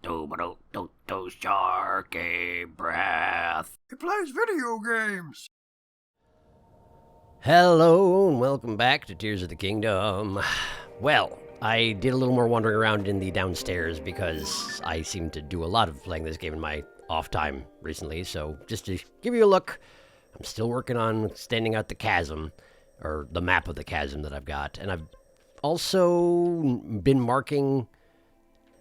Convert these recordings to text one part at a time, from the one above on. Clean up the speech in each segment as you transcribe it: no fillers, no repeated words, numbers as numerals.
SharkyBreath. He plays video games. Hello and welcome back to Tears of the Kingdom. Well, I did a little more wandering around in the downstairs because I seem to do a lot of playing this game in my off time recently, so just to give you a look, I'm still working on extending out the chasm, or the map of the chasm that I've got, and I've also been marking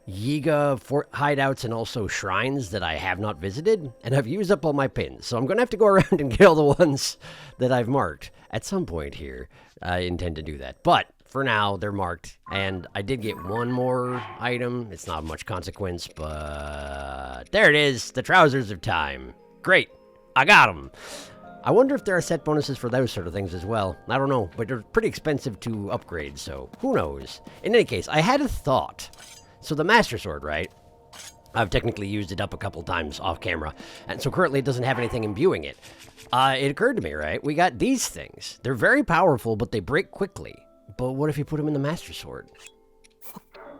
Yiga hideouts and also shrines that I have not visited, and I've used up all my pins, so I'm going to have to go around and get all the ones that I've marked. At some point here, I intend to do that, but for now, they're marked, and I did get one more item. It's not much consequence, but there it is, the Trousers of Time. Great, I got them. I wonder if there are set bonuses for those sort of things as well. I don't know, but they're pretty expensive to upgrade, so who knows. In any case, I had a thought. So the Master Sword, right? I've technically used it up a couple times off camera, and so currently it doesn't have anything imbuing it. It occurred to me, right? We got these things. They're very powerful, but they break quickly. But what if you put them in the Master Sword?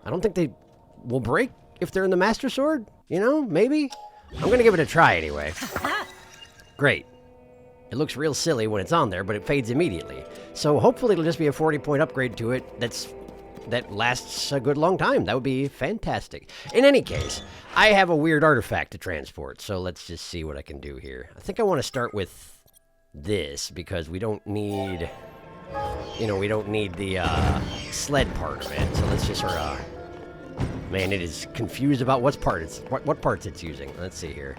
I don't think they will break if they're in the Master Sword. You know, maybe? I'm going to give it a try anyway. Great. It looks real silly when it's on there, but it fades immediately. So hopefully it'll just be a 40-point upgrade to it that lasts a good long time. That would be fantastic. In any case, I have a weird artifact to transport, so let's just see what I can do here. I think I want to start with this, because we don't need... You know, we don't need the sled part of it, so let's just sort of... Man, it is confused about what parts it's using. Let's see here.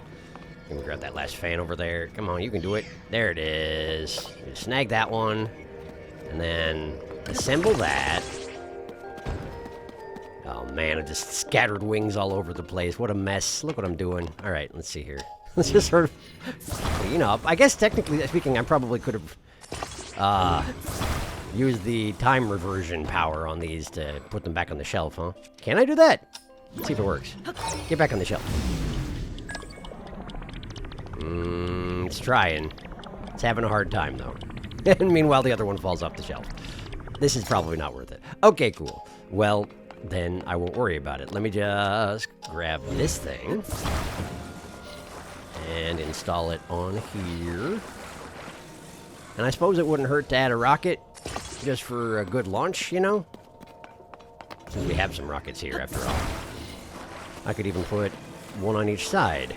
Let me grab that last fan over there. Come on, you can do it. There it is. You snag that one, and then assemble that. Oh man, I just scattered wings all over the place. What a mess. Look what I'm doing. All right, let's see here. Let's just sort of clean up. I guess technically speaking, I probably could have use the time reversion power on these to put them back on the shelf, huh? Can I do that? Let's see if it works. Get back on the shelf. It's trying. It's having a hard time, though. And meanwhile, the other one falls off the shelf. This is probably not worth it. Okay, cool. Well, then I won't worry about it. Let me just grab this thing and install it on here. And I suppose it wouldn't hurt to add a rocket just for a good launch, you know? Since we have some rockets here, after all. I could even put one on each side.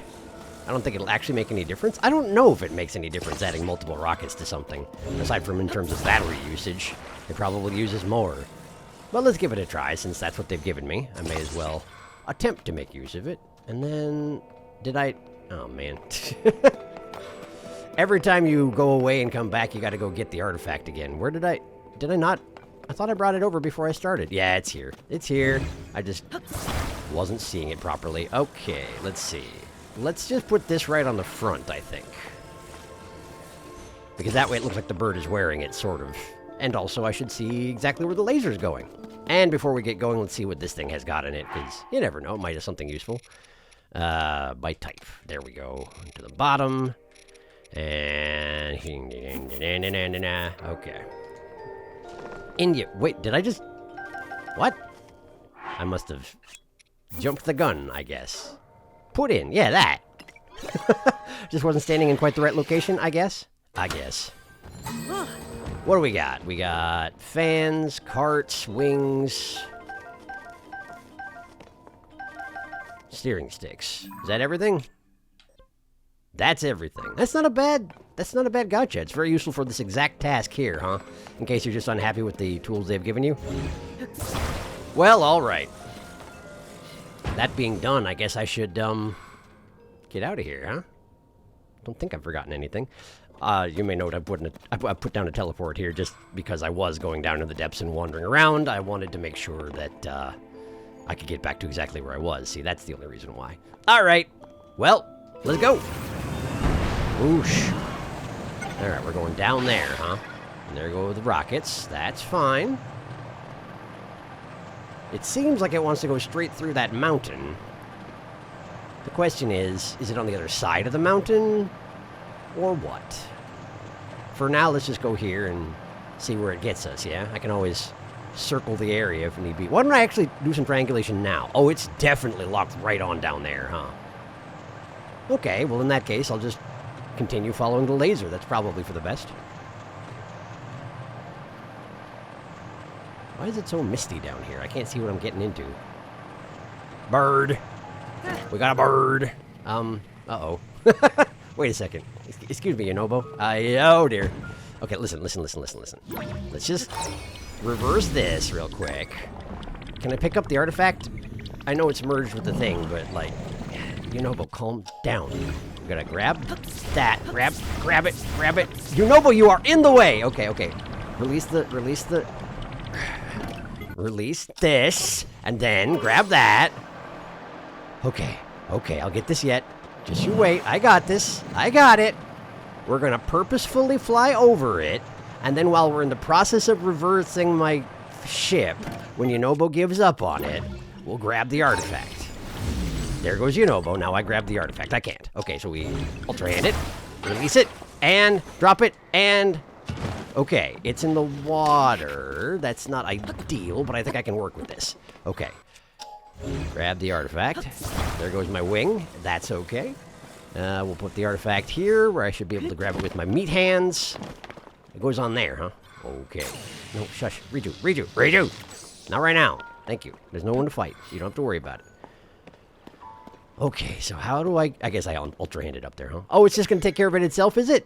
I don't think it'll actually make any difference. I don't know if it makes any difference adding multiple rockets to something. Aside from in terms of battery usage, it probably uses more. But let's give it a try, since that's what they've given me. I may as well attempt to make use of it. And then... Did I... Oh, man. Every time you go away and come back, you gotta go get the artifact again. Where did I... Did I not... I thought I brought it over before I started. Yeah, it's here. It's here. I just wasn't seeing it properly. Okay, let's see. Let's just put this right on the front, I think. Because that way it looks like the bird is wearing it, sort of. And also, I should see exactly where the laser's going. And before we get going, let's see what this thing has got in it, because you never know, it might have something useful. By type. There we go. To the bottom. And... Okay. India. Wait, did I just... What? I must have jumped the gun, I guess. Put in. Yeah, that. Just wasn't standing in quite the right location, I guess. What do we got? We got fans, carts, wings, steering sticks. Is that everything? That's everything. That's not a bad gotcha. It's very useful for this exact task here, huh? In case you're just unhappy with the tools they've given you. Well, all right. That being done, I guess I should get out of here, huh? Don't think I've forgotten anything. You may note I put down a teleport here just because I was going down to the depths and wandering around. I wanted to make sure that I could get back to exactly where I was. See, that's the only reason why. All right. Well, let's go. Whoosh. All right, we're going down there, huh? And there go the rockets. That's fine. It seems like it wants to go straight through that mountain. The question is it on the other side of the mountain? Or what? For now, let's just go here and see where it gets us, yeah? I can always circle the area if need be. Why don't I actually do some triangulation now? Oh, it's definitely locked right on down there, huh? Okay, well in that case, I'll just continue following the laser. That's probably for the best. Why is it so misty down here? I can't see what I'm getting into. Bird. We got a bird. Uh-oh. Wait a second. Excuse me, Yonobo. Oh, dear. Okay, listen. Let's just reverse this real quick. Can I pick up the artifact? I know it's merged with the thing, but, like, Yonobo, calm down. We gotta grab that. Grab it. Yonobo, you are in the way! Okay. Release this, and then grab that. Okay, I'll get this yet. Just you wait. I got this. I got it. We're gonna purposefully fly over it, and then while we're in the process of reversing my ship, when Yonobo gives up on it, we'll grab the artifact. There goes Yonobo. Now I grab the artifact. I can't. Okay, so we ultra hand it, release it, and drop it, and... Okay, it's in the water. That's not ideal, but I think I can work with this. Okay. Grab the artifact. There goes my wing. That's okay. We'll put the artifact here, where I should be able to grab it with my meat hands. It goes on there, huh? Okay. No, shush. Redo. Not right now. Thank you. There's no one to fight, so you don't have to worry about it. Okay, so how do I guess I ultra-hand it up there, huh? Oh, it's just going to take care of it itself, is it?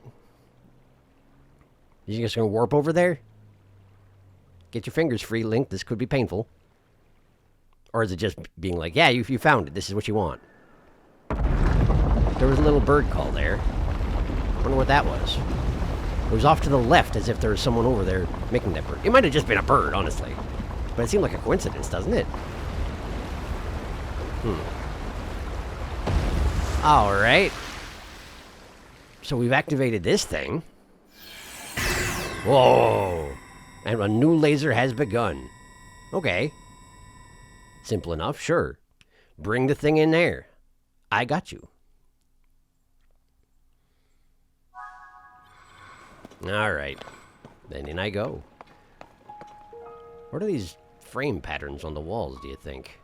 You're just going to warp over there? Get your fingers free, Link. This could be painful. Or is it just being like, yeah, you found it. This is what you want. There was a little bird call there. I wonder what that was. It was off to the left, as if there was someone over there making that bird. It might have just been a bird, honestly. But it seemed like a coincidence, doesn't it? Alright. So we've activated this thing. Whoa! And a new laser has begun. Okay. Simple enough, sure. Bring the thing in there. I got you. Alright. Then in I go. What are these frame patterns on the walls, do you think?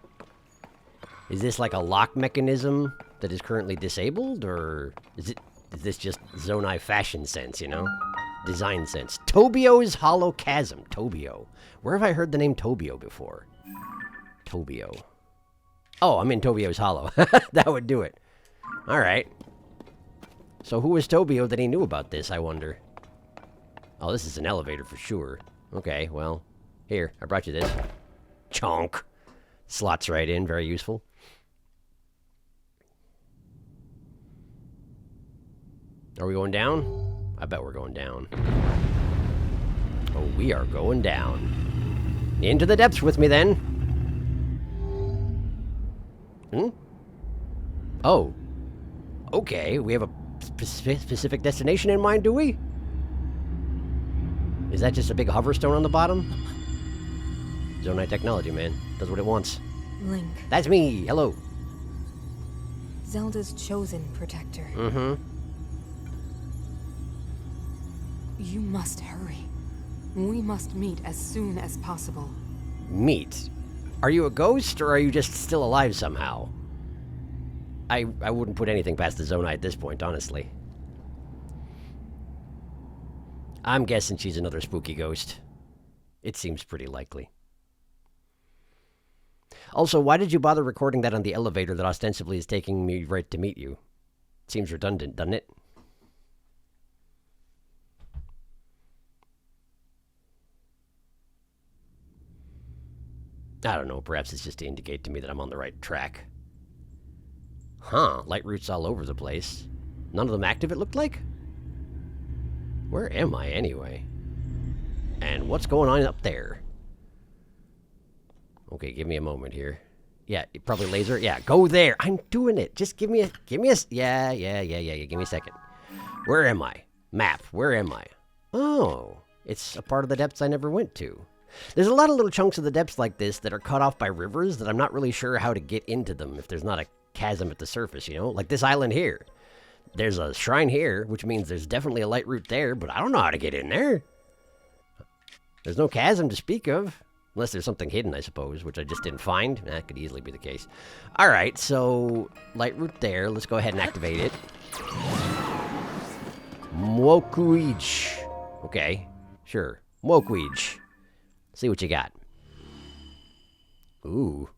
Is this like a lock mechanism that is currently disabled, or is this just Zonai fashion sense, you know? Design sense. Tobio's Hollow Chasm. Tobio. Where have I heard the name Tobio before? Tobio. Oh, I'm in Tobio's Hollow. That would do it. Alright. So who was Tobio that he knew about this, I wonder? Oh, this is an elevator for sure. Okay, well, here, I brought you this. Chonk. Slots right in, very useful. Are we going down? I bet we're going down. Oh, we are going down. Into the depths with me, then. Oh. Okay, we have a specific destination in mind, do we? Is that just a big hover stone on the bottom? Zonai technology, man. Does what it wants. Link. That's me. Hello. Zelda's chosen protector. You must hurry. We must meet as soon as possible. Meet? Are you a ghost, or are you just still alive somehow? I wouldn't put anything past the Zonai at this point, honestly. I'm guessing she's another spooky ghost. It seems pretty likely. Also, why did you bother recording that on the elevator that ostensibly is taking me right to meet you? Seems redundant, doesn't it? I don't know, perhaps it's just to indicate to me that I'm on the right track. Huh, light routes all over the place. None of them active, it looked like? Where am I, anyway? And what's going on up there? Okay, give me a moment here. Yeah, probably laser. Yeah, go there. I'm doing it. Just give me a, yeah, give me a second. Where am I? Map, where am I? Oh, it's a part of the depths I never went to. There's a lot of little chunks of the depths like this that are cut off by rivers that I'm not really sure how to get into them if there's not a chasm at the surface, you know? Like this island here. There's a shrine here, which means there's definitely a light route there, but I don't know how to get in there. There's no chasm to speak of. Unless there's something hidden, I suppose, which I just didn't find. That could easily be the case. Alright, so light root there. Let's go ahead and activate it. Mwokuij. Okay, sure. Mwokuij. See what you got. Ooh.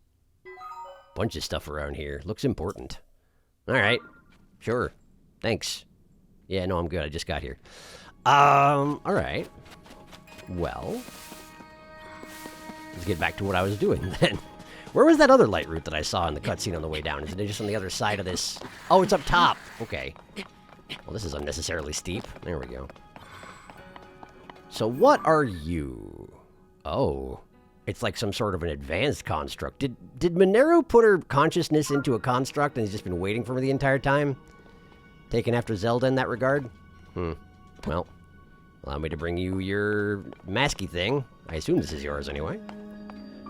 Bunch of stuff around here. Looks important. Alright. Sure. Thanks. Yeah, no, I'm good. I just got here. Alright. Well, let's get back to what I was doing then. Where was that other light route that I saw in the cutscene on the way down? Is it just on the other side of this? Oh, it's up top. Okay. Well, this is unnecessarily steep. There we go. So what are you? Oh, it's like some sort of an advanced construct. Did Mineru put her consciousness into a construct and he's just been waiting for me the entire time? Taken after Zelda in that regard? Well, allow me to bring you your masky thing. I assume this is yours anyway.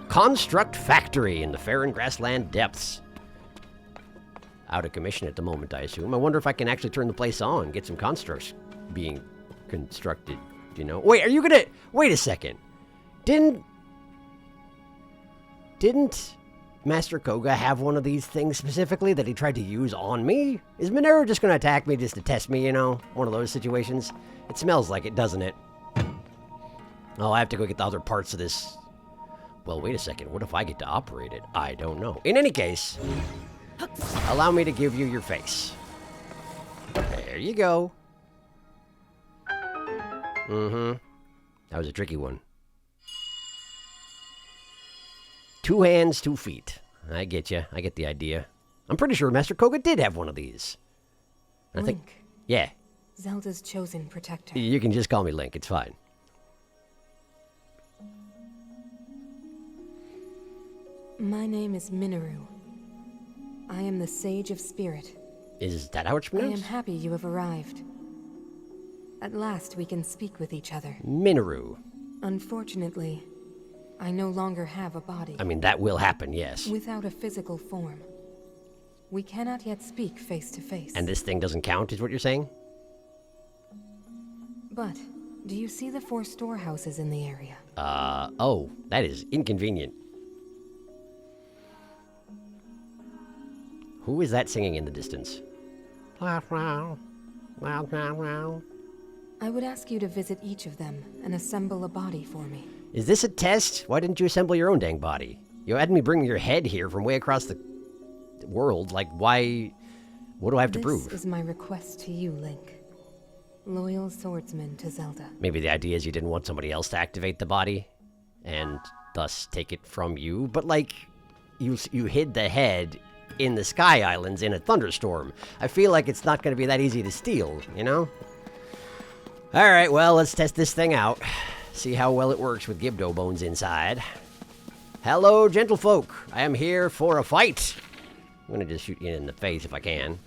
Construct Factory in the Fair and Grassland Depths. Out of commission at the moment, I assume. I wonder if I can actually turn the place on, get some constructs being constructed, you know? Wait, are you gonna... Wait a second. Didn't Master Koga have one of these things specifically that he tried to use on me? Is Mineru just gonna attack me just to test me, you know? One of those situations? It smells like it, doesn't it? Oh, I have to go get the other parts of this. Well, wait a second. What if I get to operate it? I don't know. In any case, allow me to give you your face. There you go. That was a tricky one. 2 hands, 2 feet. I get you. I get the idea. I'm pretty sure Master Koga did have one of these. Link. Yeah. Zelda's chosen protector. You can just call me Link. It's fine. My name is Mineru. I am the Sage of Spirit. Is that how it's I am pronounced? happy you have arrived. At last we can speak with each other. Mineru. Unfortunately, I no longer have a body. I mean, that will happen, yes. Without a physical form. We cannot yet speak face to face. And this thing doesn't count, is what you're saying? But, do you see the 4 storehouses in the area? Oh, that is inconvenient. Who is that singing in the distance? I would ask you to visit each of them and assemble a body for me. Is this a test? Why didn't you assemble your own dang body? You had me bring your head here from way across the world. Like, why? What do I have to prove? This is my request to you, Link. Loyal swordsman to Zelda. Maybe the idea is you didn't want somebody else to activate the body, and thus take it from you. But, like, you hid the head in the Sky Islands in a thunderstorm. I feel like it's not going to be that easy to steal, you know? Alright, well, let's test this thing out. See how well it works with Gibdo bones inside. Hello, gentlefolk. I am here for a fight. I'm going to just shoot you in the face if I can.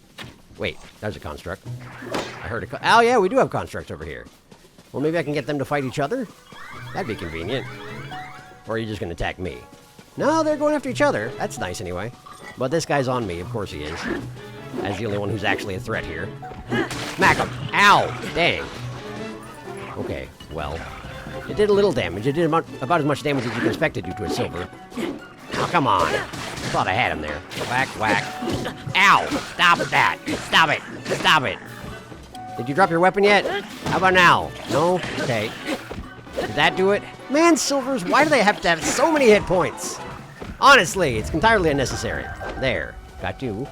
Wait, there's a construct. I heard a... Oh, yeah, we do have constructs over here. Well, maybe I can get them to fight each other? That'd be convenient. Or are you just going to attack me? No, they're going after each other. That's nice anyway. But this guy's on me. Of course he is. As the only one who's actually a threat here. Smack him. Ow! Dang. Okay, well. It did a little damage. It did about as much damage as you can expect it to a silver. Oh, come on. I thought I had him there. Whack, whack. Ow! Stop that! Stop it! Stop it! Did you drop your weapon yet? How about now? No? Okay. Did that do it? Man, silvers, why do they have to have so many hit points? Honestly, it's entirely unnecessary. There. Got you.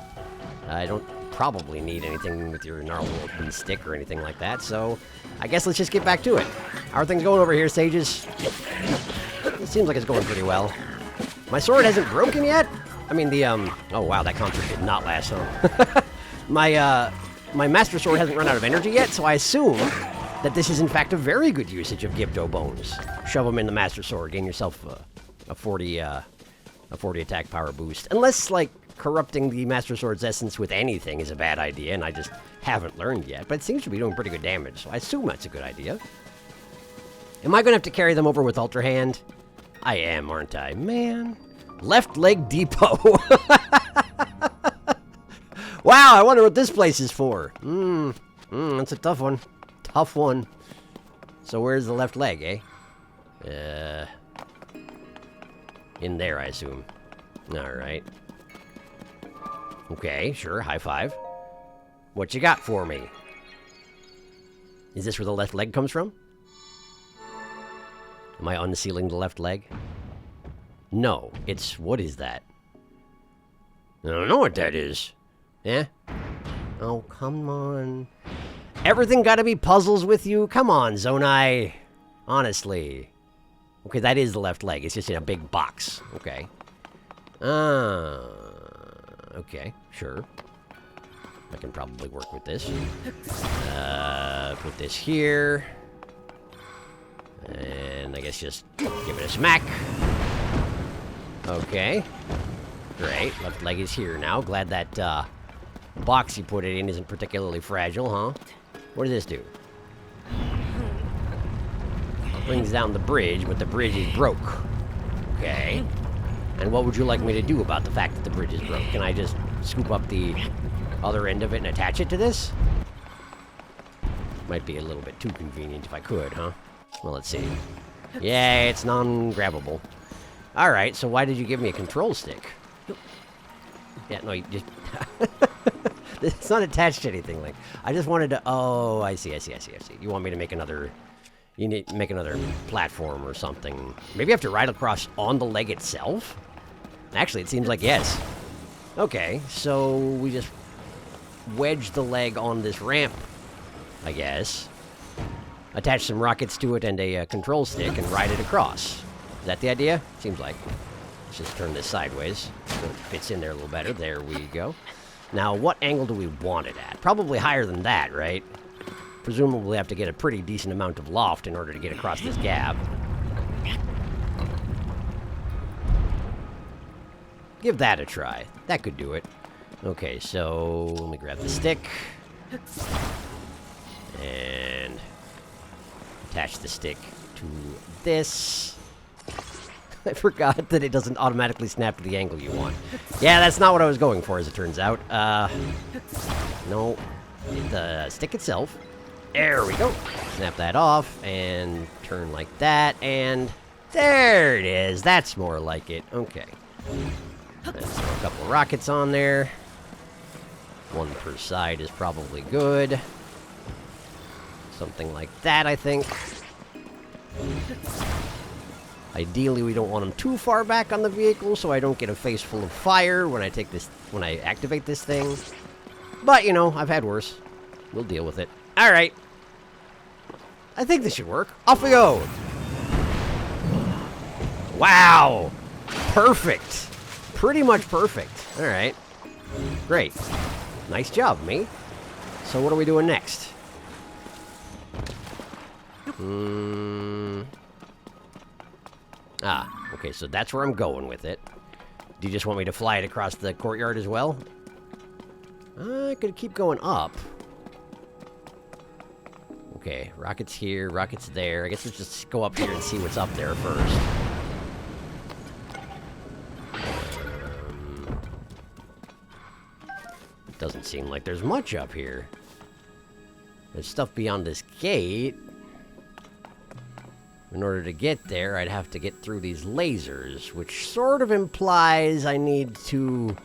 I don't probably need anything with your gnarled open stick or anything like that, so I guess let's just get back to it. How are things going over here, sages? It seems like it's going pretty well. My sword hasn't broken yet? I mean, oh wow, that concert did not last, huh? My Master Sword hasn't run out of energy yet, so I assume that this is in fact a very good usage of Gibdo bones. Shove them in the Master Sword, gain yourself a 40 attack power boost. Unless, like, corrupting the Master Sword's essence with anything is a bad idea, and I just haven't learned yet. But it seems to be doing pretty good damage, so I assume that's a good idea. Am I going to have to carry them over with Ultra Hand? I am, aren't I? Man. Left Leg Depot. Wow, I wonder what this place is for. That's a tough one. Tough one. So where's the left leg, eh? In there, I assume. Alright. Okay, sure, high five. What you got for me? Is this where the left leg comes from? Am I unsealing the left leg? No, it's... what is that? I don't know what that is. Yeah? Oh, come on. Everything gotta be puzzles with you? Come on, Zonai. Honestly. Okay, that is the left leg. It's just in a big box. Okay. Okay, sure. I can probably work with this. Put this here. And I guess just give it a smack. Okay. Great. Left leg is here now. Glad that box you put it in isn't particularly fragile, huh? What does this do? Brings down the bridge, but the bridge is broke. Okay. And what would you like me to do about the fact that the bridge is broke? Can I just scoop up the other end of it and attach it to this? Might be a little bit too convenient if I could, huh? Well, let's see. Yeah, it's non-grabbable. Alright, so why did you give me a control stick? Yeah, no, you just... It's not attached to anything, like... I just wanted to... Oh, I see. You want me to make another... You need to make another platform or something. Maybe I have to ride across on the leg itself? Actually, it seems like yes. Okay, so we just wedge the leg on this ramp, I guess. Attach some rockets to it and a control stick and ride it across. Is that the idea? Seems like. Let's just turn this sideways so it fits in there a little better. There we go. Now, what angle do we want it at? Probably higher than that, right? Presumably we have to get a pretty decent amount of loft in order to get across this gap. Give that a try. That could do it. Okay, so let me grab the stick. And attach the stick to this. I forgot that it doesn't automatically snap to the angle you want. Yeah, that's not what I was going for, as it turns out. No. The stick itself. There we go. Snap that off, and turn like that, and there it is. That's more like it. Okay. Let's throw a couple of rockets on there. One per side is probably good. Something like that, I think. Ideally, we don't want them too far back on the vehicle, so I don't get a face full of fire when I activate this thing. But, you know, I've had worse. We'll deal with it. Alright. I think this should work. Off we go! Wow! Perfect! Pretty much perfect. Alright. Great. Nice job, me. So what are we doing next? Okay, so that's where I'm going with it. Do you just want me to fly it across the courtyard as well? I could keep going up. Okay, rockets here, rockets there. I guess let's just go up here and see what's up there first. Doesn't seem like there's much up here. There's stuff beyond this gate. In order to get there, I'd have to get through these lasers, which sort of implies I need to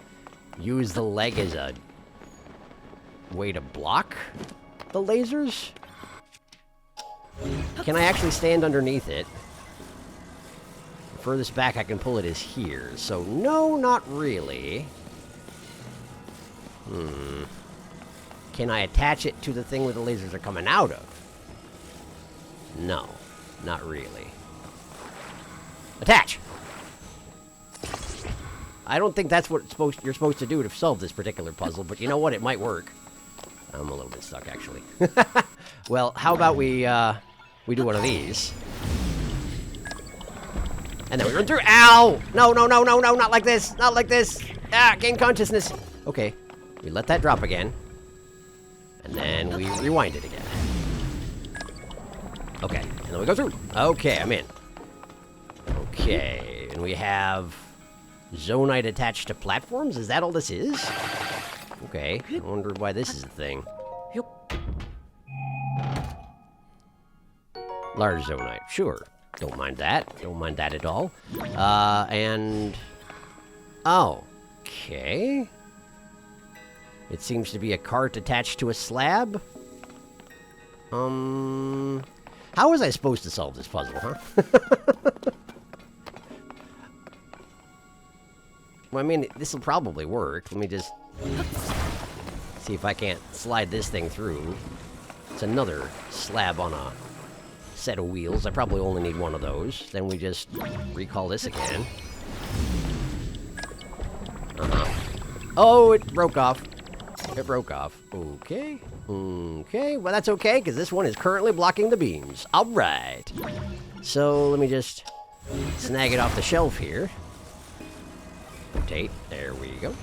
use the leg as a way to block the lasers? Can I actually stand underneath it? The furthest back I can pull it is here, so no, not really. Can I attach it to the thing where the lasers are coming out of? No, not really. Attach! I don't think that's what you're supposed to do to solve this particular puzzle, but you know what? It might work. I'm a little bit stuck, actually. Well, how about we do one of these. And then we run through. Ow! No, no, no, no, no, not like this! Not like this! Ah, gain consciousness! Okay, we let that drop again. And then we rewind it again. Okay, and then we go through. Okay, I'm in. Okay, and we have Zonite attached to platforms? Is that all this is? Okay, I wondered why this is a thing. Large Zonite, sure. Don't mind that. Don't mind that at all. And... Oh. Okay. It seems to be a cart attached to a slab. How was I supposed to solve this puzzle, huh? Well, I mean, this will probably work. Let me just see if I can't slide this thing through. It's another slab on a set of wheels. I probably only need one of those. Then we just recall this again. Oh, it broke off. It broke off. Okay. Okay. Well, that's okay, because this one is currently blocking the beams. All right. So, let me just snag it off the shelf here. Rotate. There we go.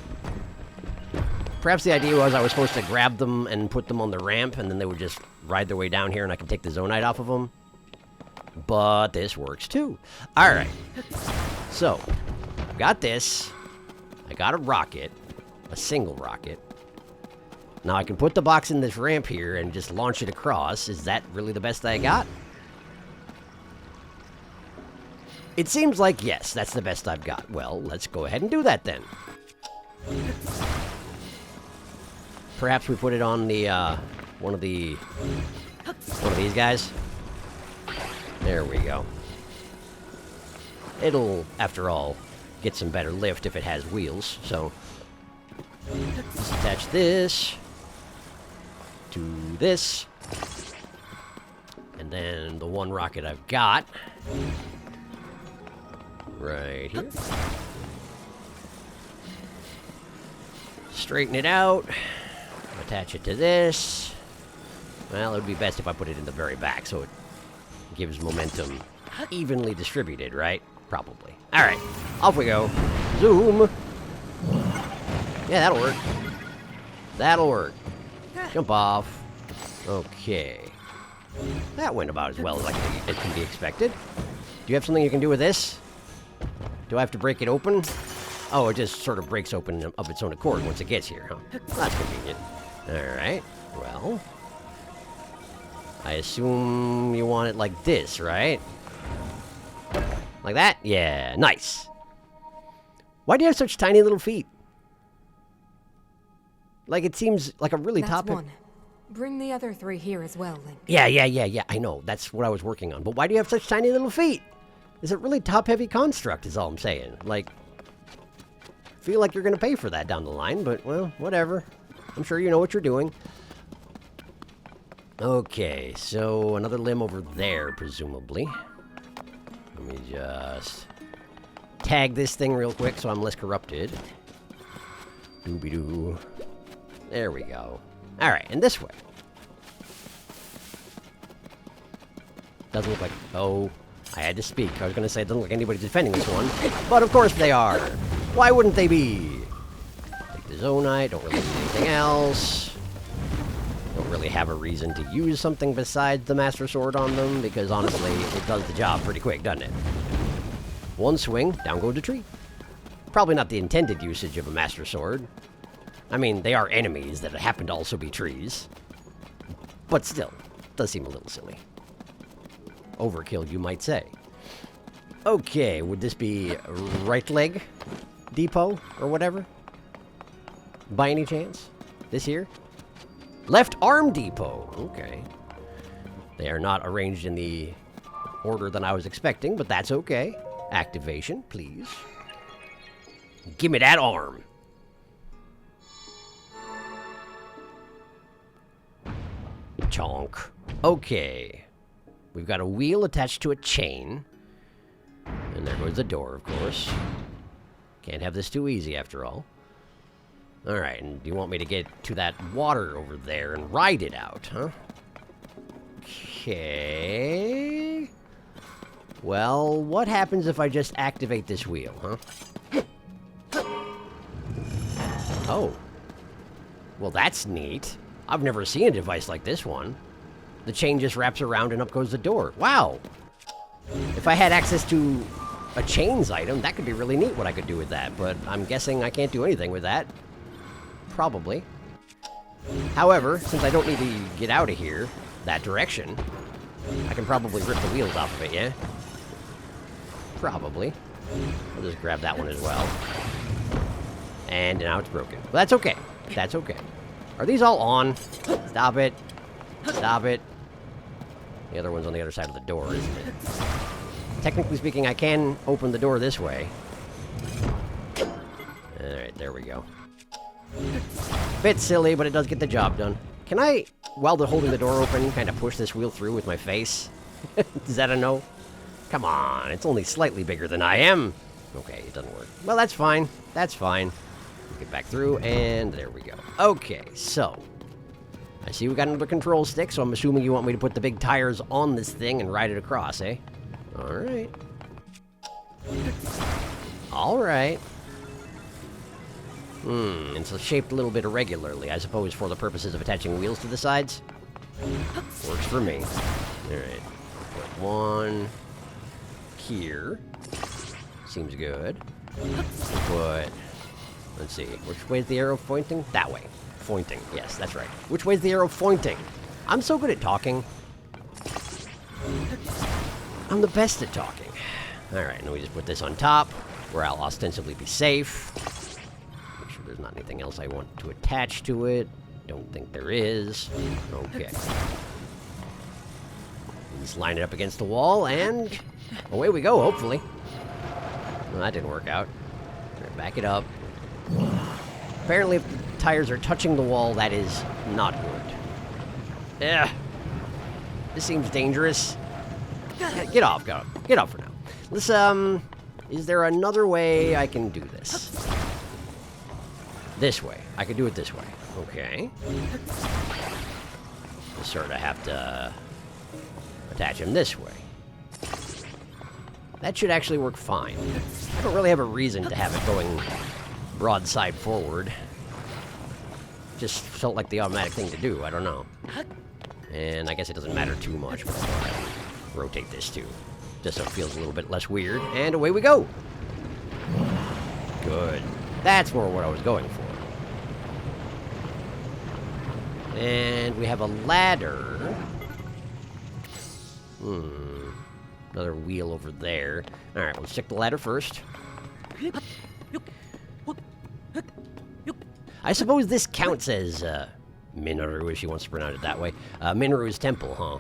Perhaps the idea was I was supposed to grab them and put them on the ramp, and then they would just ride their way down here, and I could take the zonite off of them. But this works, too. All right. So, got this. I got a rocket. A single rocket. Now I can put the box in this ramp here and just launch it across. Is that really the best I got? It seems like yes, that's the best I've got. Well, let's go ahead and do that then. Perhaps we put it on the one of these guys. There we go. It'll, after all, get some better lift if it has wheels. So let's attach this to this, and then the one rocket I've got right here. Straighten it out. Attach it to this. Well, it would be best if I put it in the very back so it gives momentum evenly distributed, right? Probably. All right, off we go. Zoom. Yeah, that'll work. That'll work. Jump off. Okay. That went about as well as it can be expected. Do you have something you can do with this? Do I have to break it open? Oh, it just sort of breaks open of its own accord once it gets here, huh? Well, that's convenient. Alright. Well, I assume you want it like this, right? Like that? Yeah, nice. Why do you have such tiny little feet? Like, it seems like a really That's one. Bring the other 3 here as well, Link. Yeah, I know. That's what I was working on. But why do you have such tiny little feet? It's a really top-heavy construct, is all I'm saying. Like, feel like you're going to pay for that down the line, but, well, whatever. I'm sure you know what you're doing. Okay, so another limb over there, presumably. Let me just tag this thing real quick so I'm less corrupted. Doobie-doo. There we go. Alright, and this way. Doesn't look like... Oh, I had to speak. I was going to say it doesn't look like anybody's defending this one. But of course they are. Why wouldn't they be? Take the zonite. Don't really need anything else. Don't really have a reason to use something besides the Master Sword on them, because honestly, it does the job pretty quick, doesn't it? One swing, down goes the tree. Probably not the intended usage of a Master Sword. I mean, they are enemies that happen to also be trees. But still, does seem a little silly. Overkill, you might say. Okay, would this be right leg depot or whatever? By any chance? This here? Left arm depot. Okay. They are not arranged in the order that I was expecting, but that's okay. Activation, please. Give me that arm. Chonk. Okay. We've got a wheel attached to a chain. And there goes the door, of course. Can't have this too easy, after all. Alright, and you want me to get to that water over there and ride it out, huh? Okay. Well, what happens if I just activate this wheel, huh? Oh. Well, that's neat. I've never seen a device like this one. The chain just wraps around and up goes the door. Wow. If I had access to a chains item, that could be really neat what I could do with that, but I'm guessing I can't do anything with that. Probably. However, since I don't need to get out of here, that direction, I can probably rip the wheels off of it, yeah? Probably. I'll just grab that one as well. And now it's broken. But that's okay. That's okay. Are these all on? Stop it. Stop it. The other one's on the other side of the door, isn't it? Technically speaking, I can open the door this way. Alright, there we go. Bit silly, but it does get the job done. Can I, while they're holding the door open, kind of push this wheel through with my face? Is that a no? Come on, it's only slightly bigger than I am. Okay, it doesn't work. Well, that's fine. That's fine. Get back through, and there we go. Okay, so I see we got another control stick, so I'm assuming you want me to put the big tires on this thing and ride it across, eh? Alright. Alright. It's shaped a little bit irregularly, I suppose, for the purposes of attaching wheels to the sides. Works for me. Alright. Put one here. Seems good. Put... Let's see. Which way is the arrow pointing? That way. Pointing. Yes, that's right. Which way is the arrow pointing? I'm so good at talking. I'm the best at talking. Alright, now we just put this on top, where I'll ostensibly be safe. Make sure there's not anything else I want to attach to it. Don't think there is. Okay. Just line it up against the wall, and away we go, hopefully. Well, that didn't work out. Right, back it up. Apparently, if the tires are touching the wall, that is not good. Yeah. This seems dangerous. Get off, go. Get off for now. Let's, is there another way I can do this? This way. I could do it this way. Okay. Just sort of have to attach them this way. That should actually work fine. I don't really have a reason to have it going broadside forward. Just felt like the automatic thing to do. I don't know. And I guess it doesn't matter too much, but I'll rotate this too, just so it feels a little bit less weird. And away we go. Good. That's more what I was going for. And we have a ladder. Another wheel over there. Alright, let's check the ladder first. I suppose this counts as, Minoru, if she wants to pronounce it that way. Minoru's temple, huh?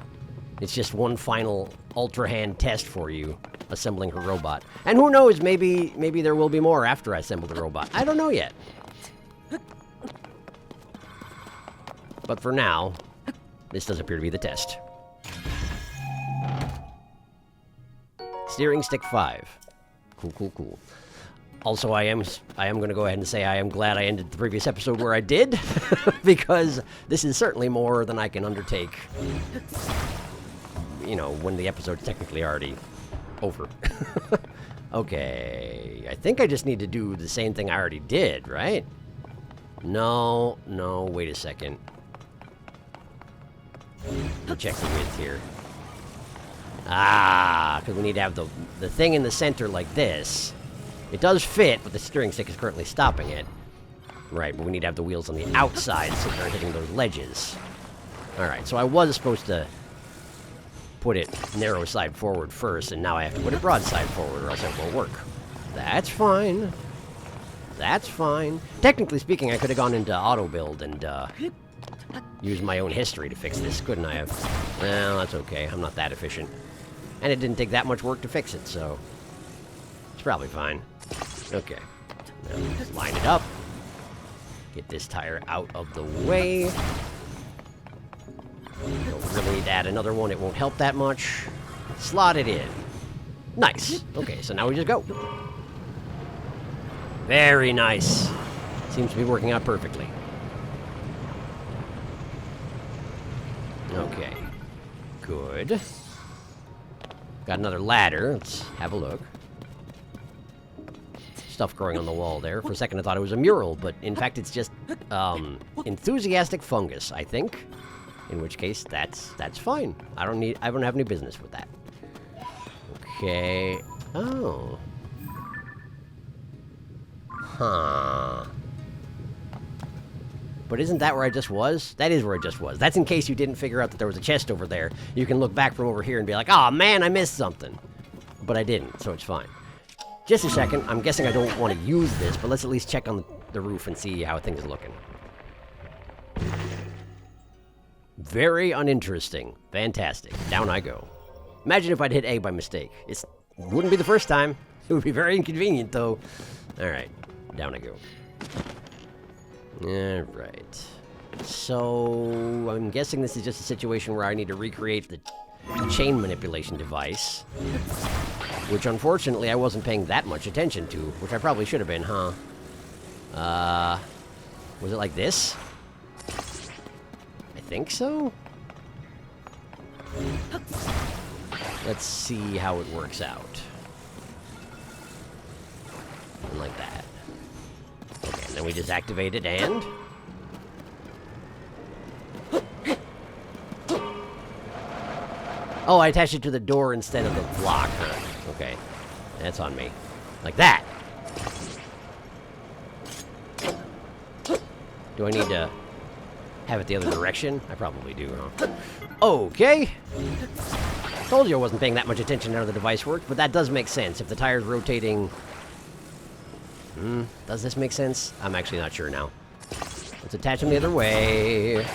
It's just one final Ultra Hand test for you, assembling her robot. And who knows, maybe there will be more after I assemble the robot. I don't know yet. But for now, this does appear to be the test. Steering stick 5. Cool, cool, cool. Also, I am going to go ahead and say I am glad I ended the previous episode where I did, because this is certainly more than I can undertake, you know, when the episode's technically already over. Okay, I think I just need to do the same thing I already did, right? No, wait a second. Let me check the width here. Ah, because we need to have the thing in the center like this. It does fit, but the steering stick is currently stopping it. Right, but we need to have the wheels on the outside so they're not hitting those ledges. Alright, so I was supposed to put it narrow side forward first, and now I have to put it broadside forward or else it won't work. That's fine. That's fine. Technically speaking, I could have gone into auto build and used my own history to fix this, couldn't I have? Well, that's okay. I'm not that efficient. And it didn't take that much work to fix it, so it's probably fine. Okay. Now, just line it up. Get this tire out of the way. Don't really need to add another one. It won't help that much. Slot it in. Nice. Okay, so now we just go. Very nice. Seems to be working out perfectly. Okay. Good. Got another ladder. Let's have a look. Stuff growing on the wall there. For a second I thought it was a mural, but in fact it's just enthusiastic fungus, I think. In which case that's fine. I don't have any business with that. Okay. Oh. Huh. But isn't that where I just was? That is where I just was. That's in case you didn't figure out that there was a chest over there. You can look back from over here and be like, "Oh man, I missed something." but I didn't, so it's fine. Just a second. I'm guessing I don't want to use this, but let's at least check on the roof and see how things are looking. Very uninteresting. Fantastic. Down I go. Imagine if I'd hit A by mistake. It wouldn't be the first time. It would be very inconvenient, though. Alright. Down I go. Alright. So, I'm guessing this is just a situation where I need to recreate the chain manipulation device. Which, unfortunately, I wasn't paying that much attention to. Which I probably should have been, huh? Was it like this? I think so? Let's see how it works out. And like that. Okay, and then we just activate it and... Oh, I attached it to the door instead of the block, huh? Okay. That's on me. Like that! Do I need to have it the other direction? I probably do, huh? Okay! Told you I wasn't paying that much attention to how the device worked, but that does make sense. If the tire's rotating... does this make sense? I'm actually not sure now. Let's attach them the other way. And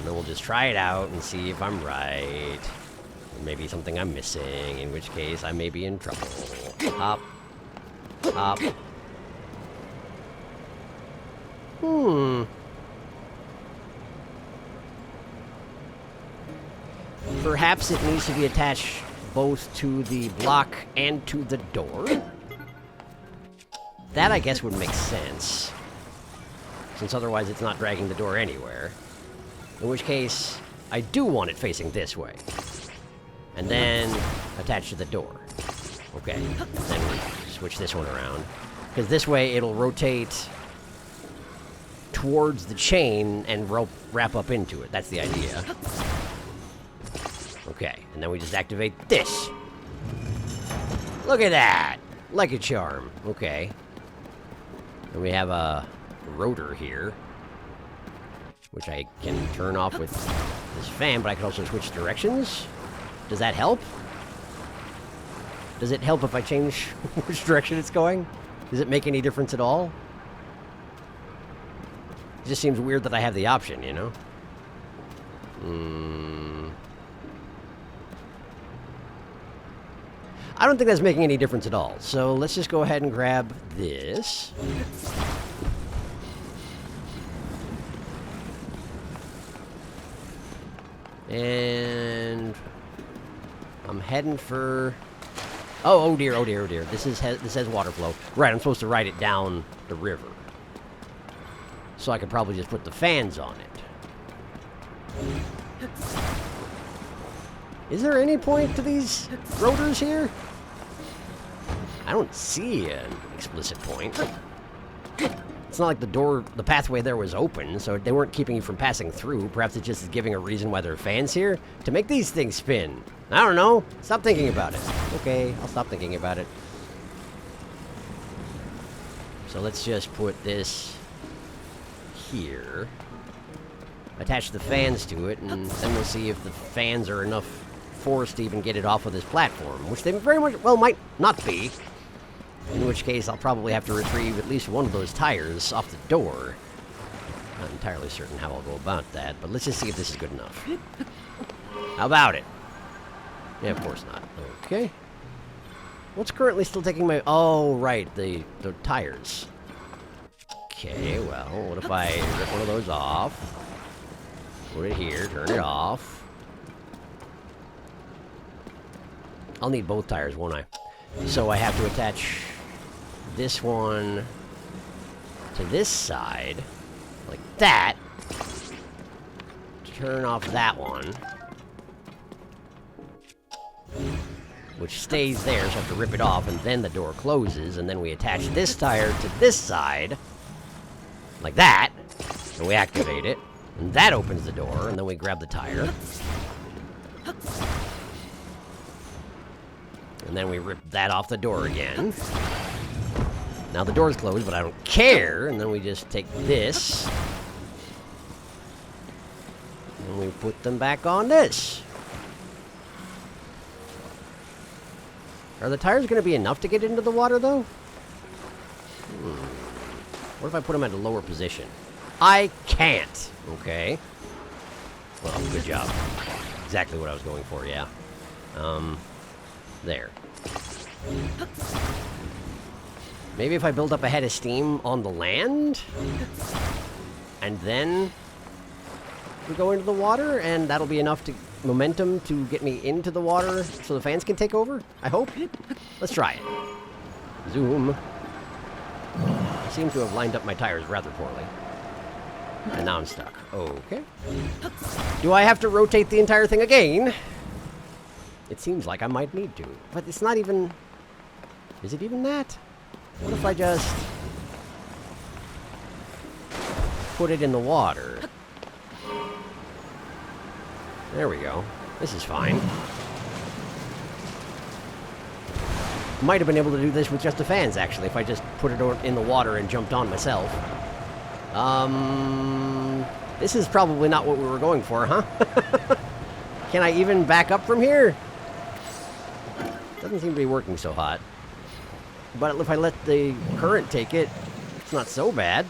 then we'll just try it out and see if I'm right. Or maybe something I'm missing, in which case I may be in trouble. Hop. Hop. Perhaps it needs to be attached both to the block and to the door? That, I guess, would make sense. Since otherwise it's not dragging the door anywhere. In which case, I do want it facing this way. And then attach to the door. Okay. Then we switch this one around. Because this way it'll rotate towards the chain and wrap up into it. That's the idea. Okay, and then we just activate this. Look at that! Like a charm. Okay. And we have a rotor here, which I can turn off with this fan, but I can also switch directions. Does that help? Does it help if I change which direction it's going? Does it make any difference at all? It just seems weird that I have the option, you know? I don't think that's making any difference at all. So let's just go ahead and grab this. And I'm heading for... Oh dear, oh dear, oh dear. This has water flow. Right, I'm supposed to ride it down the river. So I could probably just put the fans on it. Is there any point to these rotors here? I don't see an explicit point. It's not like the pathway there was open, so they weren't keeping you from passing through. Perhaps it just is giving a reason why there are fans here? To make these things spin. I don't know. Stop thinking about it. Okay, I'll stop thinking about it. So let's just put this here. Attach the fans to it, and then we'll see if the fans are enough force to even get it off of this platform, which they very much, well, might not be. In which case, I'll probably have to retrieve at least one of those tires off the door. Not entirely certain how I'll go about that, but let's just see if this is good enough. How about it? Yeah, of course not. Okay. What's currently still taking my... Oh, right, the tires. Okay, well, what if I rip one of those off? Put it here, turn it off. I'll need both tires, won't I? So I have to attach this one to this side, like that, turn off that one, which stays there, so I have to rip it off, and then the door closes, and then we attach this tire to this side, like that, and we activate it, and that opens the door, and then we grab the tire. And then we rip that off the door again. Now the door's closed, but I don't care. And then we just take this. And we put them back on this. Are the tires going to be enough to get into the water, though? What if I put them at a lower position? I can't. Okay. Well, good job. Exactly what I was going for, yeah. There. Maybe if I build up a head of steam on the land, and then we go into the water, and that'll be enough momentum to get me into the water so the fans can take over? I hope. Let's try it. Zoom. I seem to have lined up my tires rather poorly. And now I'm stuck. Okay. Do I have to rotate the entire thing again? It seems like I might need to. But it's not even... Is it even that? What if I just... put it in the water? There we go. This is fine. Might have been able to do this with just the fans, actually, if I just put it in the water and jumped on myself. This is probably not what we were going for, huh? Can I even back up from here? Doesn't seem to be working so hot. But if I let the current take it, it's not so bad.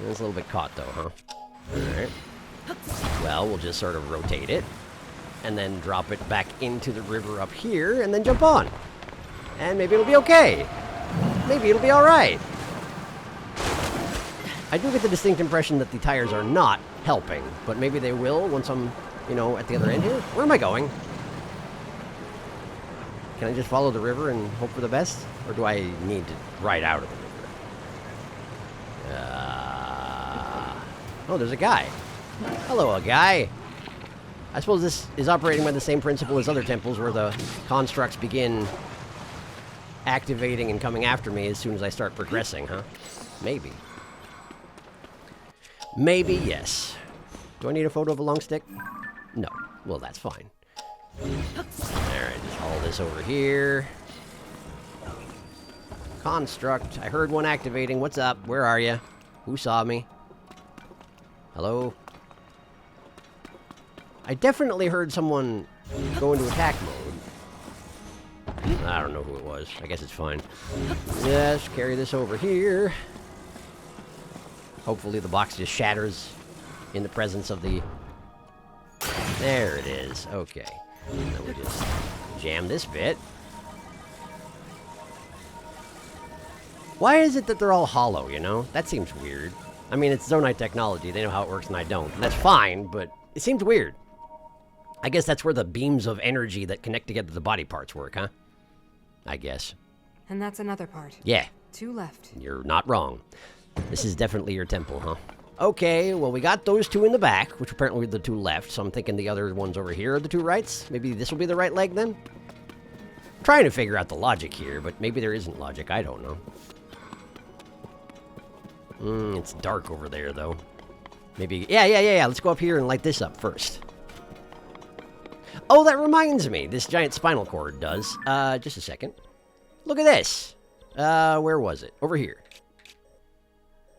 It's a little bit caught, though, huh? Alright. Well, we'll just sort of rotate it. And then drop it back into the river up here, and then jump on. And maybe it'll be okay. Maybe it'll be alright. I do get the distinct impression that the tires are not helping, but maybe they will once I'm, you know, at the other end here. Where am I going? Can I just follow the river and hope for the best? Or do I need to ride out of the river? Oh, there's a guy. Hello, a guy. I suppose this is operating by the same principle as other temples where the constructs begin activating and coming after me as soon as I start progressing, huh? Maybe. Maybe, yes. Do I need a photo of a long stick? No. Well, that's fine. Alright, just haul this over here. Construct. I heard one activating. What's up? Where are you? Who saw me? Hello? I definitely heard someone go into attack mode. I don't know who it was. I guess it's fine. Yes, carry this over here. Hopefully the box just shatters in the presence of the... There it is. Okay. Then we just jam this bit. Why is it that they're all hollow, you know? That seems weird. I mean, it's Zonite technology. They know how it works and I don't. And that's fine, but it seems weird. I guess that's where the beams of energy that connect together the body parts work, huh? I guess. And that's another part. Yeah. 2 left. You're not wrong. This is definitely your temple, huh? Okay, well, we got those 2 in the back, which apparently are the 2 left, so I'm thinking the other ones over here are the 2 rights. Maybe this will be the right leg, then? I'm trying to figure out the logic here, but maybe there isn't logic. I don't know. It's dark over there, though. Maybe... Yeah. Let's go up here and light this up first. Oh, that reminds me. This giant spinal cord does. Just a second. Look at this. Where was it? Over here.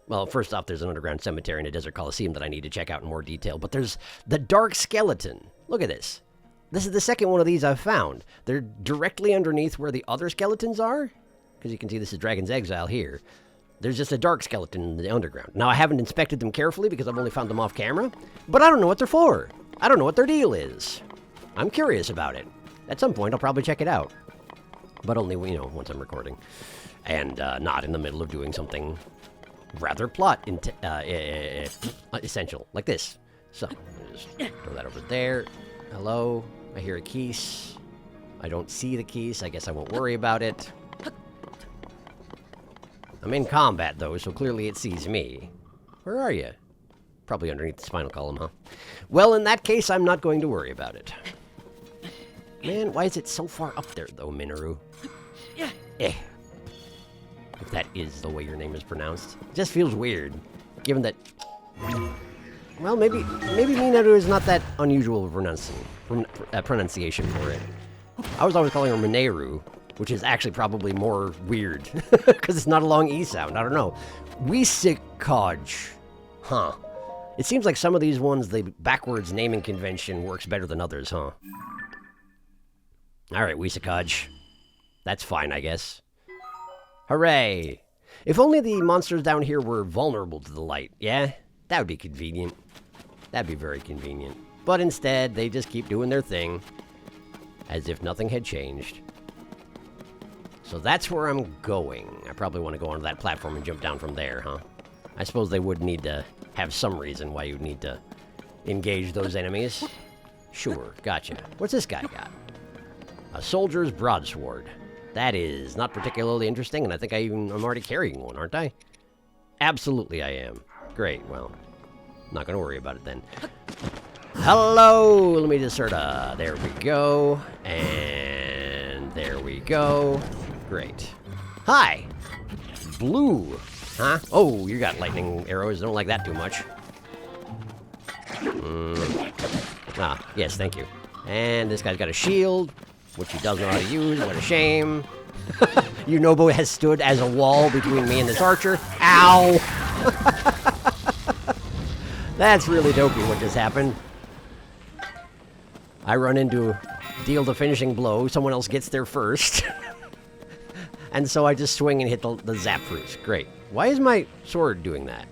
Well, first off, there's an underground cemetery and a desert coliseum that I need to check out in more detail. But there's the dark skeleton. Look at this. This is the second one of these I've found. They're directly underneath where the other skeletons are. Because you can see this is Dragon's Exile here. There's just a dark skeleton in the underground. Now, I haven't inspected them carefully because I've only found them off camera. But I don't know what they're for. I don't know what their deal is. I'm curious about it. At some point, I'll probably check it out. But only, you know, once I'm recording. And not in the middle of doing something rather plot essential, like this. So, just throw that over there. Hello? I hear a keys. I don't see the keys. I guess I won't worry about it. I'm in combat, though, so clearly it sees me. Where are you? Probably underneath the spinal column, huh? Well, in that case, I'm not going to worry about it. Man, why is it so far up there, though, Minoru? Eh. If that is the way your name is pronounced. It just feels weird, given that... Well, maybe Minoru is not that unusual of pronunciation for it. I was always calling her Mineru, which is actually probably more weird, because it's not a long E sound. I don't know. Wisikaj. Huh. It seems like some of these ones, the backwards naming convention works better than others, huh? Alright, Wisikaj. That's fine, I guess. Hooray! If only the monsters down here were vulnerable to the light, yeah? That would be convenient. That'd be very convenient. But instead, they just keep doing their thing, as if nothing had changed. So that's where I'm going. I probably want to go onto that platform and jump down from there, huh? I suppose they would need to have some reason why you'd need to engage those enemies. Sure, gotcha. What's this guy got? A soldier's broadsword. That is not particularly interesting, and I think I'm already carrying one, aren't I? Absolutely I am. Great, well, not gonna worry about it then. Hello, let me just sort of, there we go, and there we go. Great. Hi! Blue, huh? Oh, you got lightning arrows, I don't like that too much. Ah, yes, thank you. And this guy's got a shield, which he doesn't know how to use. What a shame. Yunobo has stood as a wall between me and this archer. Ow! That's really dopey what just happened. I run into, deal the finishing blow, someone else gets there first. And so I just swing and hit the zap fruits. Great. Why is my sword doing that?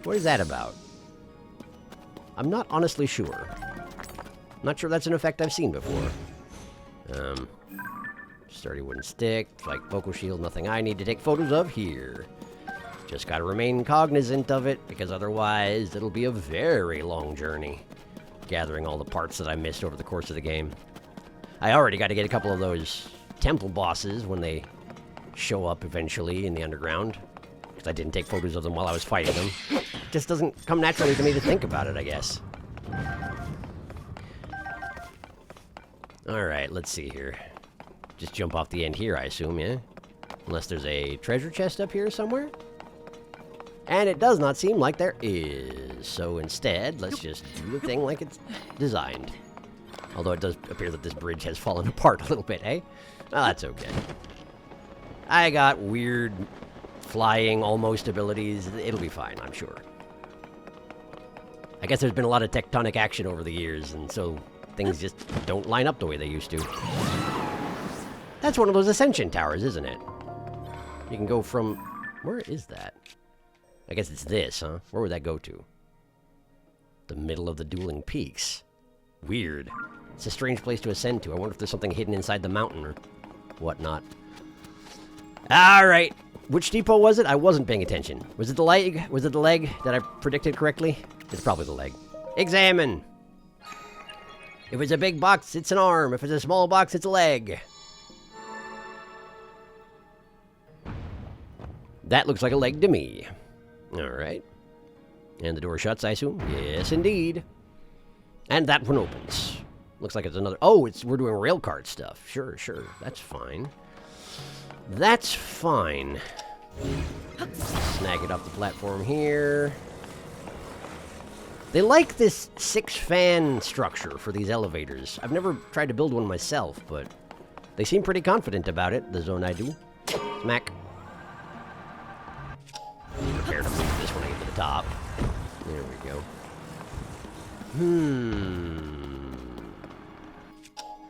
What is that about? I'm not honestly sure. Not sure that's an effect I've seen before. Sturdy wooden stick, like vocal shield, nothing I need to take photos of here. Just gotta remain cognizant of it, because otherwise it'll be a very long journey. Gathering all the parts that I missed over the course of the game. I already got to get a couple of those temple bosses when they show up eventually in the underground. Because I didn't take photos of them while I was fighting them. It just doesn't come naturally to me to think about it, I guess. Alright, let's see here. Just jump off the end here, I assume, yeah? Unless there's a treasure chest up here somewhere? And it does not seem like there is. So instead, let's just do the thing like it's designed. Although it does appear that this bridge has fallen apart a little bit, eh? Well, that's okay. I got weird flying almost abilities. It'll be fine, I'm sure. I guess there's been a lot of tectonic action over the years, and so things just don't line up the way they used to. That's one of those ascension towers, isn't it? You can go from... Where is that? I guess it's this, huh? Where would that go to? The middle of the dueling peaks. Weird. It's a strange place to ascend to. I wonder if there's something hidden inside the mountain or whatnot. Alright. Which depot was it? I wasn't paying attention. Was it the leg? Was it the leg that I predicted correctly? It's probably the leg. Examine! If it's a big box, it's an arm. If it's a small box, it's a leg. That looks like a leg to me. Alright. And the door shuts, I assume? Yes, indeed. And that one opens. Looks like it's another... Oh, we're doing rail cart stuff. Sure, sure. That's fine. That's fine. Snag it off the platform here. They like this 6-fan structure for these elevators. I've never tried to build one myself, but they seem pretty confident about it, the zone I do. Smack. Prepare to move this when I get to the top. There we go.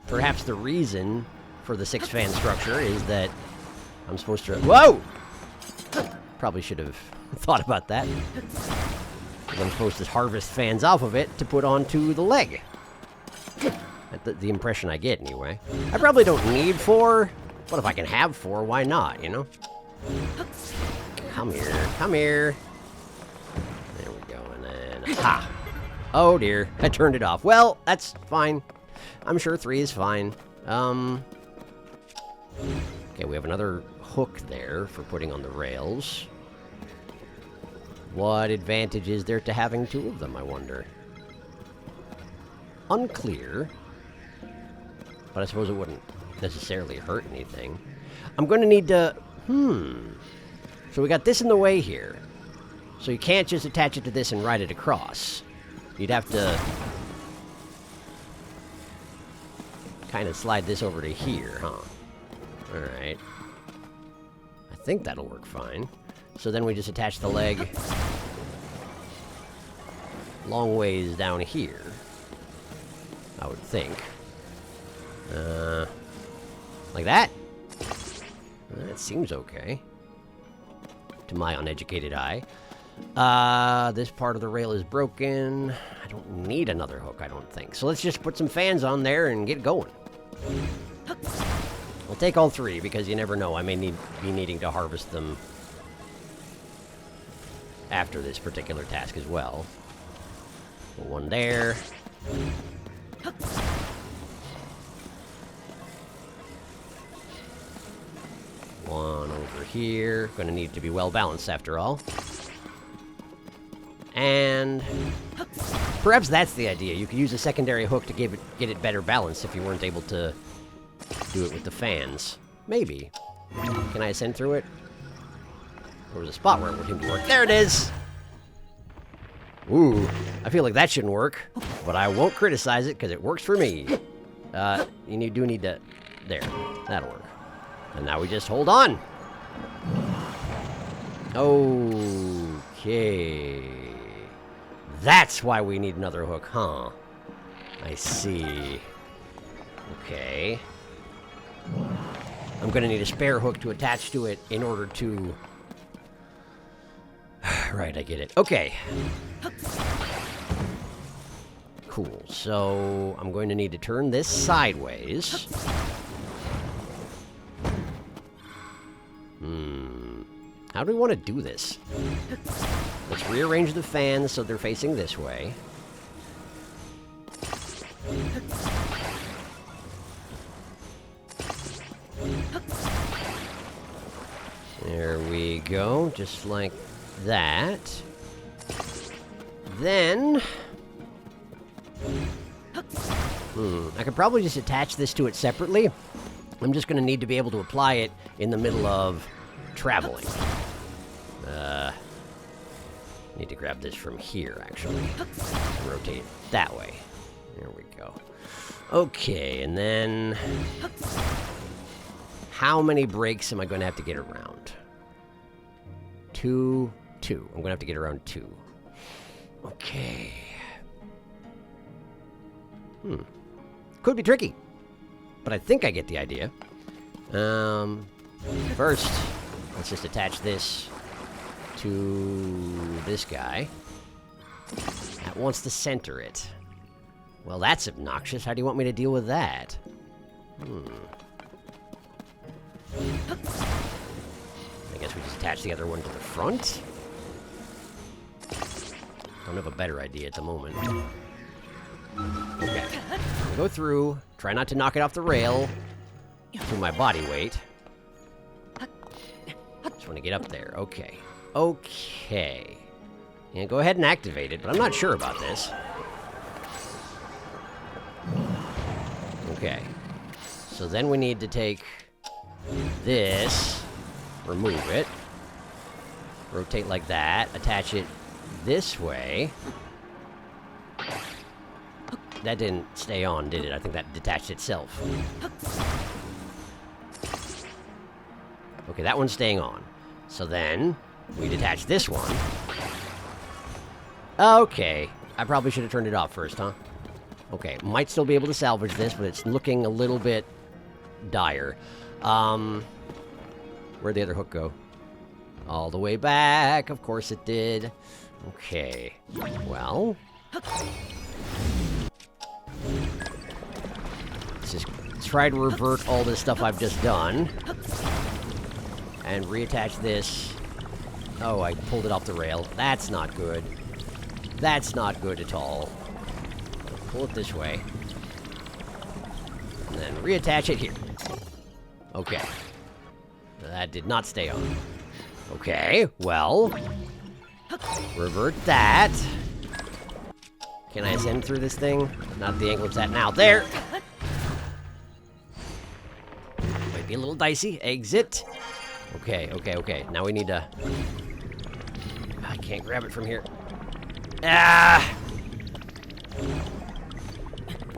Perhaps the reason for the 6-fan structure is that I'm supposed to... Whoa! Probably should have thought about that. I'm supposed to harvest fans off of it to put onto the leg. That's the impression I get, anyway. I probably don't need 4, but if I can have 4, why not, you know? Come here, come here. There we go, and then... Ha! Oh dear, I turned it off. Well, that's fine. I'm sure 3 is fine. Okay, we have another hook there for putting on the rails. What advantage is there to having 2 of them, I wonder? Unclear. But I suppose it wouldn't necessarily hurt anything. I'm going to need to... So we got this in the way here. So you can't just attach it to this and ride it across. You'd have to... kind of slide this over to here, huh? Alright. I think that'll work fine. So then we just attach the leg long ways down here, I would think. Like that? That seems okay. To my uneducated eye. This part of the rail is broken. I don't need another hook, I don't think. So let's just put some fans on there and get going. I'll take all three, because you never know. I may be needing to harvest them after this particular task as well. Put one there. One over here. Gonna need to be well balanced after all. And perhaps that's the idea. You could use a secondary hook to get it better balanced if you weren't able to do it with the fans. Maybe. Can I ascend through it? There was a spot where it wouldn't work. There it is! Ooh, I feel like that shouldn't work, but I won't criticize it because it works for me. You do need to... There, that'll work. And now we just hold on. Okay. That's why we need another hook, huh? I see. Okay. I'm gonna need a spare hook to attach to it in order to... Right, I get it. Okay. Cool, so I'm going to need to turn this sideways. How do we want to do this? Let's rearrange the fans so they're facing this way. There we go, just like that. Then... I could probably just attach this to it separately. I'm just going to need to be able to apply it in the middle of traveling. Need to grab this from here, actually. Rotate it that way. There we go. Okay, and then... How many breaks am I going to have to get around? 2. I'm going to have to get around 2. Okay. Could be tricky. But I think I get the idea. First, let's just attach this to this guy. That wants to center it. Well, that's obnoxious. How do you want me to deal with that? I guess we just attach the other one to the front? Don't have a better idea at the moment. Okay. Go through. Try not to knock it off the rail through my body weight. Just want to get up there. Okay. Okay. Yeah, go ahead and activate it, but I'm not sure about this. Okay. So then we need to take this, remove it, rotate like that, attach it this way. That didn't stay on, did it? I think that detached itself. Okay, that one's staying on. So then, we detach this one. Okay, I probably should have turned it off first, huh? Okay, might still be able to salvage this, but it's looking a little bit dire. Where'd the other hook go? All the way back, of course it did. Okay, well... Let's just try to revert all this stuff I've just done. And reattach this. Oh, I pulled it off the rail. That's not good. That's not good at all. Pull it this way. And then reattach it here. Okay. That did not stay on. Okay, well... Revert that. Can I ascend through this thing? Not the angle it's at now. There! Might be a little dicey. Exit. Okay, okay, okay. Now we need to... I can't grab it from here. Ah!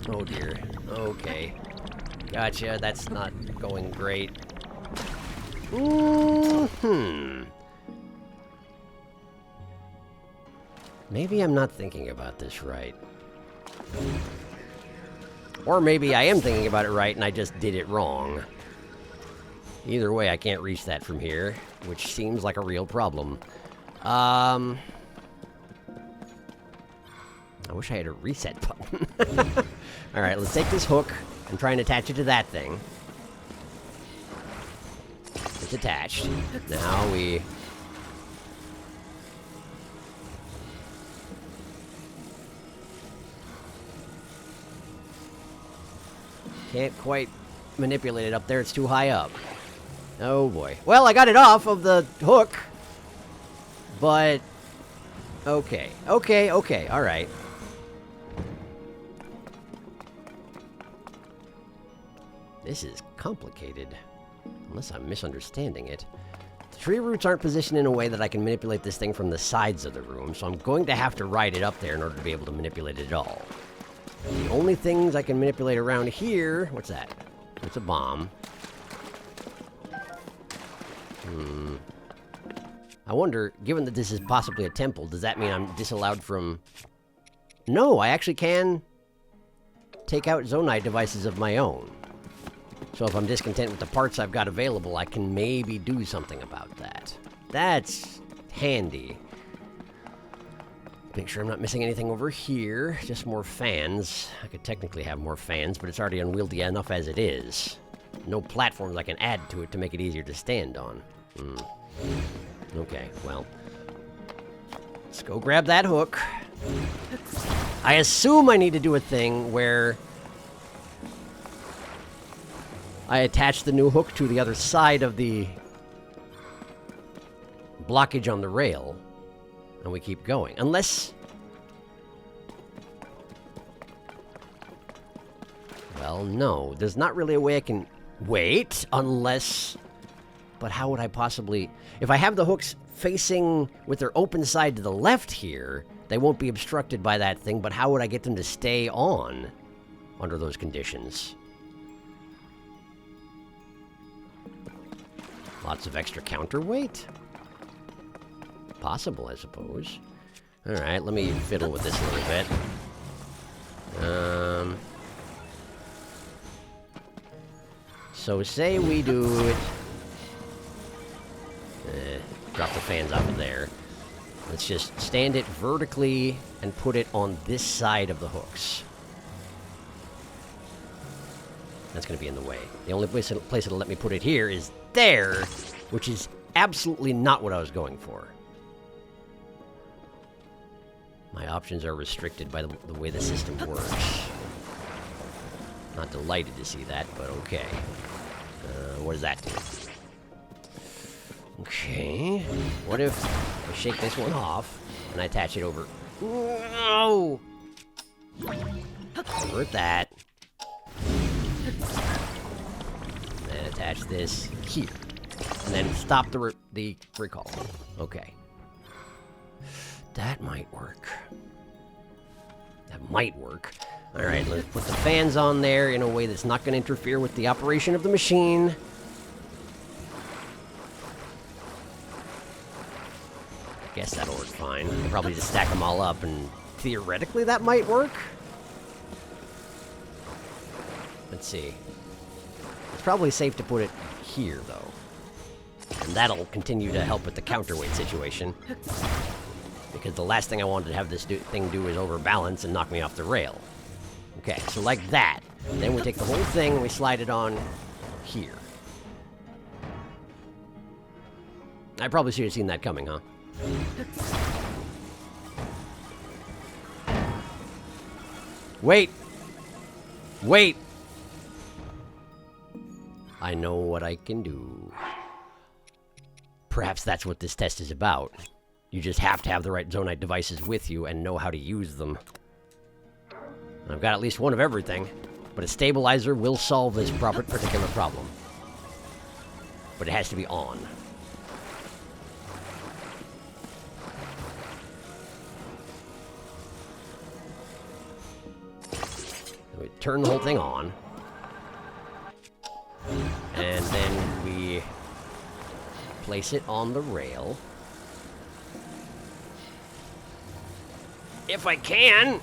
Oh dear. Okay. Gotcha. That's not going great. Maybe I'm not thinking about this right. Or maybe I am thinking about it right and I just did it wrong. Either way, I can't reach that from here, which seems like a real problem. I wish I had a reset button. Alright, let's take this hook and try and attach it to that thing. It's attached. Now we... can't quite manipulate it up there. It's too high up. Oh, boy. Well, I got it off of the hook. But... okay. Okay, alright. This is complicated. Unless I'm misunderstanding it. The tree roots aren't positioned in a way that I can manipulate this thing from the sides of the room, so I'm going to have to ride it up there in order to be able to manipulate it at all. The only things I can manipulate around here... what's that? It's a bomb. I wonder, given that this is possibly a temple, does that mean I'm disallowed from... no, I actually can take out Zonite devices of my own. So if I'm discontent with the parts I've got available, I can maybe do something about that. That's handy. Make sure I'm not missing anything over here. Just more fans. I could technically have more fans, but it's already unwieldy enough as it is. No platforms I can add to it to make it easier to stand on. Okay, well. Let's go grab that hook. I assume I need to do a thing where I attach the new hook to the other side of the blockage on the rail. And we keep going. Unless... well, no. There's not really a way I can... wait, unless... but how would I possibly... if I have the hooks facing with their open side to the left here, they won't be obstructed by that thing, but how would I get them to stay on under those conditions? Lots of extra counterweight? Possible, I suppose. Alright, let me fiddle with this a little bit. So say we do it... drop the fans out of there. Let's just stand it vertically and put it on this side of the hooks. That's going to be in the way. The only place it'll let me put it here is there, which is absolutely not what I was going for. My options are restricted by the way the system works. Not delighted to see that, but okay. What does that do? Okay. What if I shake this one off and I attach it over... no! Convert that. And then attach this here. And then stop the recall. Okay. That might work. That might work. Alright, let's put the fans on there in a way that's not going to interfere with the operation of the machine. Guess that'll work fine. I'll probably just stack them all up, and theoretically that might work. Let's see. It's probably safe to put it here, though. And that'll continue to help with the counterweight situation. Because the last thing I wanted to have this thing do is overbalance and knock me off the rail. Okay, so like that. Then we take the whole thing and we slide it on here. I probably should have seen that coming, huh? Wait! Wait! I know what I can do. Perhaps that's what this test is about. You just have to have the right Zonite devices with you and know how to use them. I've got at least one of everything, but a stabilizer will solve this particular problem. But it has to be on. So we turn the whole thing on. And then we place it on the rail. If I can!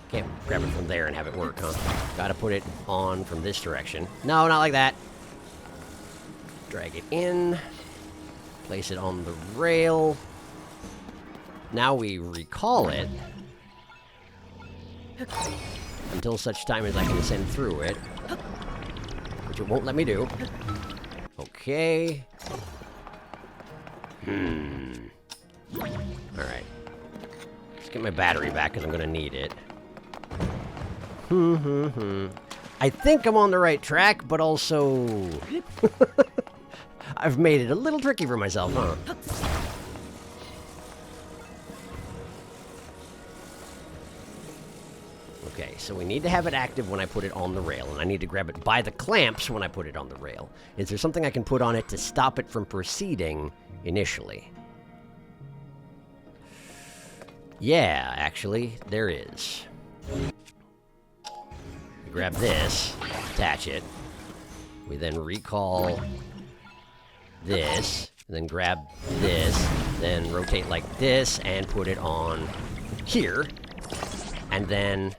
Can't grab it from there and have it work, huh? Gotta put it on from this direction. No, not like that. Drag it in. Place it on the rail. Now we recall it. Until such time as I can ascend through it. Which it won't let me do. Okay. Alright. Let's get my battery back, because I'm going to need it. I think I'm on the right track, but also... I've made it a little tricky for myself, huh? Okay, so we need to have it active when I put it on the rail, and I need to grab it by the clamps when I put it on the rail. Is there something I can put on it to stop it from proceeding initially? Yeah, actually, there is. We grab this, attach it. We then recall this, and then grab this, then rotate like this, and put it on here. And then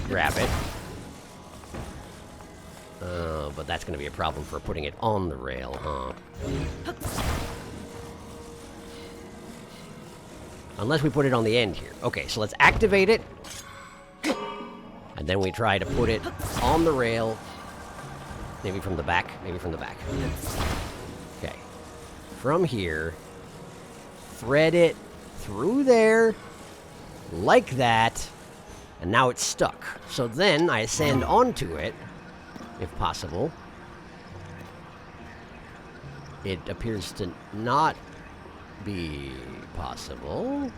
grab it. But that's going to be a problem for putting it on the rail, huh? Unless we put it on the end here. Okay, so let's activate it. And then we try to put it on the rail. Maybe from the back. Maybe from the back. Okay. From here. Thread it through there. Like that. And now it's stuck. So then I ascend onto it, if possible. It appears to not be possible.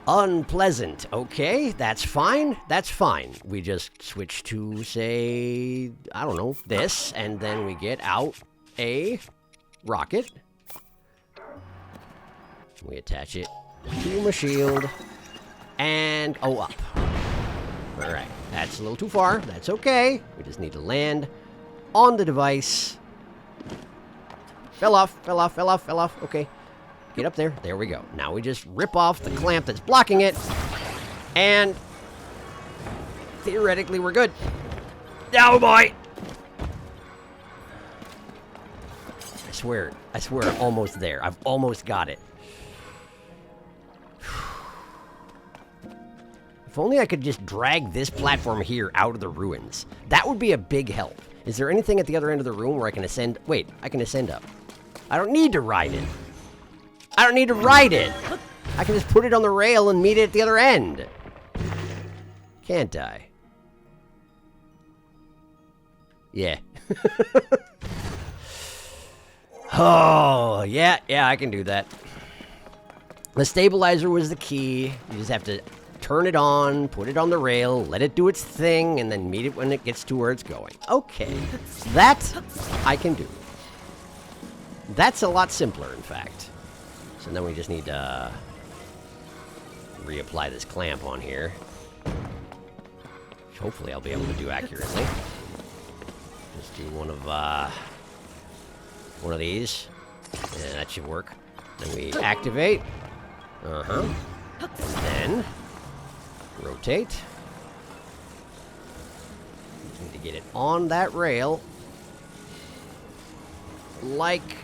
Unpleasant. Okay, that's fine. That's fine. We just switch to, say, I don't know, this, and then we get out a rocket. We attach it to my shield. And go up. Alright, that's a little too far. That's okay. We just need to land on the device. Fell off, fell off, fell off, fell off. Okay. Get up there. There we go. Now we just rip off the clamp that's blocking it. And theoretically, we're good. Oh, boy! I swear, I'm almost there. I've almost got it. If only I could just drag this platform here out of the ruins. That would be a big help. Is there anything at the other end of the room where I can ascend? Wait, I can ascend up. I don't need to ride it. I don't need to ride it. I can just put it on the rail and meet it at the other end. Can't I? Yeah. Oh, yeah, I can do that. The stabilizer was the key. You just have to turn it on, put it on the rail, let it do its thing, and then meet it when it gets to where it's going. Okay. That I can do. That's a lot simpler, in fact. So then we just need to reapply this clamp on here. Which hopefully I'll be able to do accurately. Just do one of these. Yeah, that should work. Then we activate. And then rotate. Just need to get it on that rail. Like...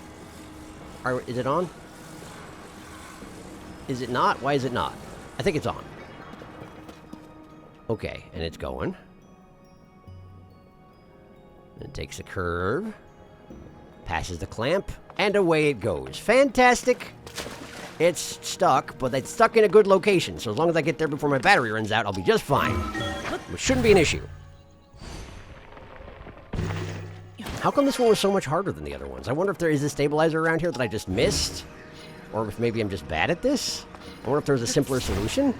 is it on? Is it not? Why is it not? I think it's on. Okay, and it's going. It takes a curve. Passes the clamp. And away it goes. Fantastic! It's stuck, but it's stuck in a good location. So as long as I get there before my battery runs out, I'll be just fine. Which shouldn't be an issue. How come this one was so much harder than the other ones? I wonder if there is a stabilizer around here that I just missed? Or if maybe I'm just bad at this? I wonder if there's a simpler solution?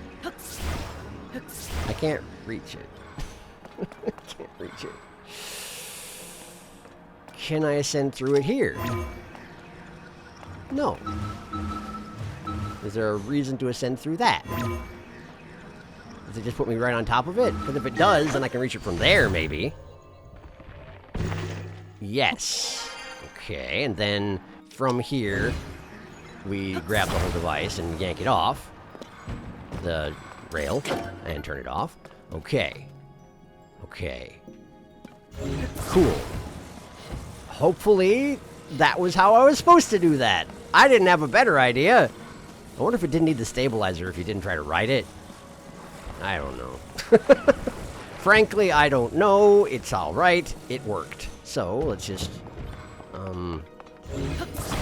I can't reach it. I can't reach it. Can I ascend through it here? No. Is there a reason to ascend through that? Does it just put me right on top of it? Because if it does, then I can reach it from there, maybe. Yes. Okay, and then from here, we grab the whole device and yank it off. The rail and turn it off. Okay. Okay. Cool. Hopefully, that was how I was supposed to do that. I didn't have a better idea. I wonder if it didn't need the stabilizer if you didn't try to ride it. I don't know. Frankly, I don't know. It's alright. It worked. So, let's just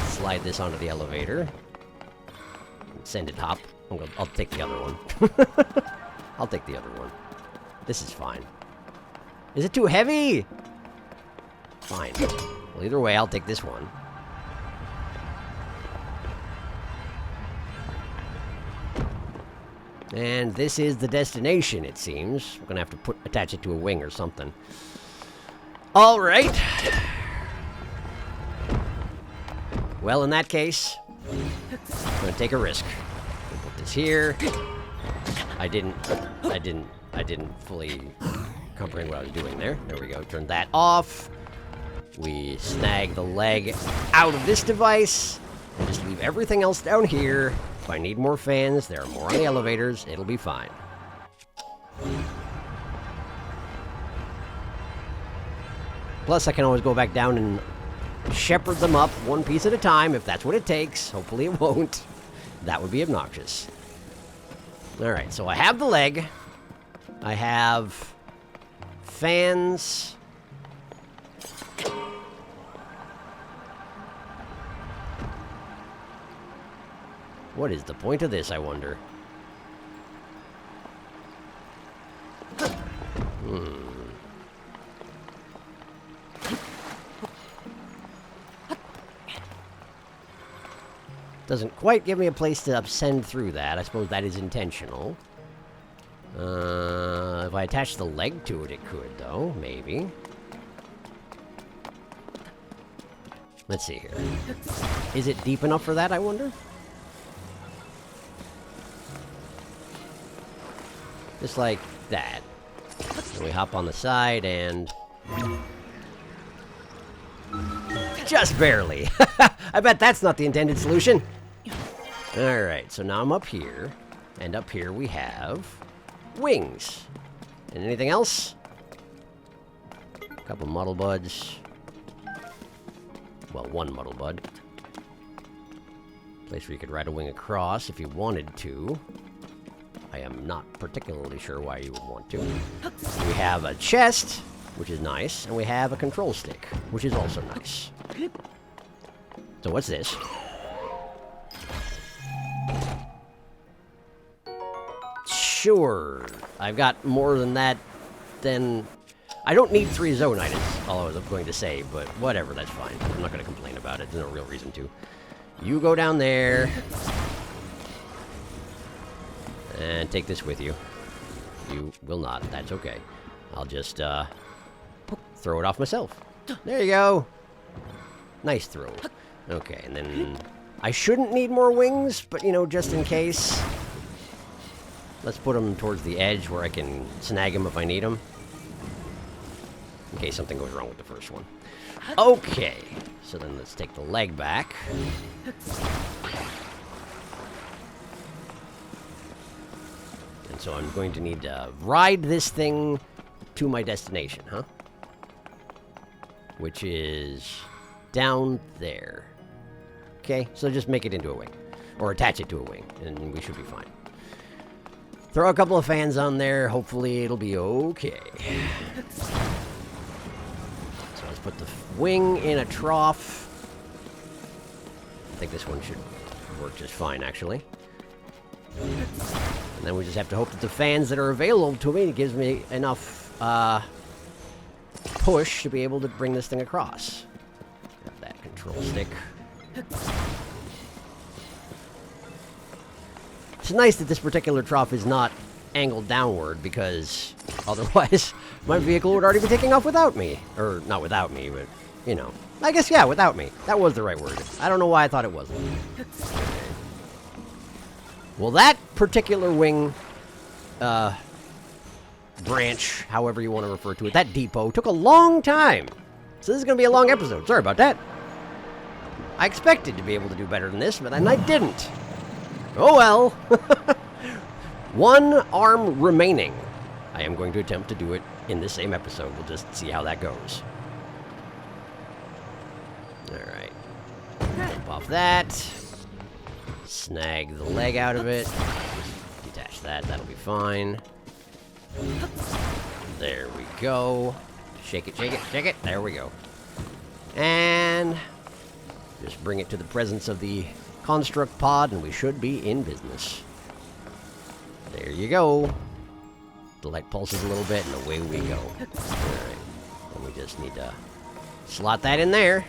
slide this onto the elevator. Send it hop. I'll take the other one. I'll take the other one. This is fine. Is it too heavy? Fine. Well, either way, I'll take this one. And this is the destination, it seems. We're gonna have to attach it to a wing or something. All right. Well, in that case, I'm gonna take a risk. We'll put this here. I didn't fully comprehend what I was doing there. There we go. Turn that off. We snag the leg out of this device and just leave everything else down here. If I need more fans, there are more on the elevators. It'll be fine. Plus, I can always go back down and shepherd them up one piece at a time if that's what it takes. Hopefully it won't. That would be obnoxious. Alright, so I have the leg. I have fans. What is the point of this, I wonder? Doesn't quite give me a place to ascend through that. I suppose that is intentional. If I attach the leg to it, it could, though. Maybe. Let's see here. Is it deep enough for that, I wonder? Just like that. And we hop on the side and... just barely. I bet that's not the intended solution. Alright, so now I'm up here. And up here we have... wings. And anything else? A couple muddle buds. Well, one muddle bud. Place where you could ride a wing across if you wanted to. I am not particularly sure why you would want to. We have a chest, which is nice, and we have a control stick, which is also nice. So what's this? Sure. I've got more than that, then... I don't need 3 Zonite, is all I was going to say, but whatever, that's fine. I'm not going to complain about it. There's no real reason to. You go down there... and take this with you. You will not. That's okay. I'll just, throw it off myself. There you go. Nice throw. Okay, and then... I shouldn't need more wings, but, you know, just in case... let's put them towards the edge where I can snag them if I need them. In case something goes wrong with the first one. Okay. So then let's take the leg back. And so I'm going to need to ride this thing to my destination, huh? Which is down there. Okay, so just make it into a wing. Or attach it to a wing, and we should be fine. Throw a couple of fans on there, hopefully it'll be okay. So let's put the wing in a trough. I think this one should work just fine, actually. And then we just have to hope that the fans that are available to me gives me enough push to be able to bring this thing across. Got that control stick. It's nice that this particular trough is not angled downward, because otherwise my vehicle would already be taking off without me. Or, not without me, but, you know. I guess, yeah, without me. That was the right word. I don't know why I thought it wasn't. Well, that particular wing, branch, however you want to refer to it, that depot, took a long time. So this is going to be a long episode. Sorry about that. I expected to be able to do better than this, but then I didn't. Oh well. 1 arm remaining. I am going to attempt to do it in the same episode. We'll just see how that goes. Alright. Jump off that. Snag the leg out of it. Detach that. That'll be fine. There we go. Shake it, shake it, shake it. There we go. And just bring it to the presence of the construct pod, and we should be in business. There you go. The light pulses a little bit, and away we go. Alright. And we just need to slot that in there.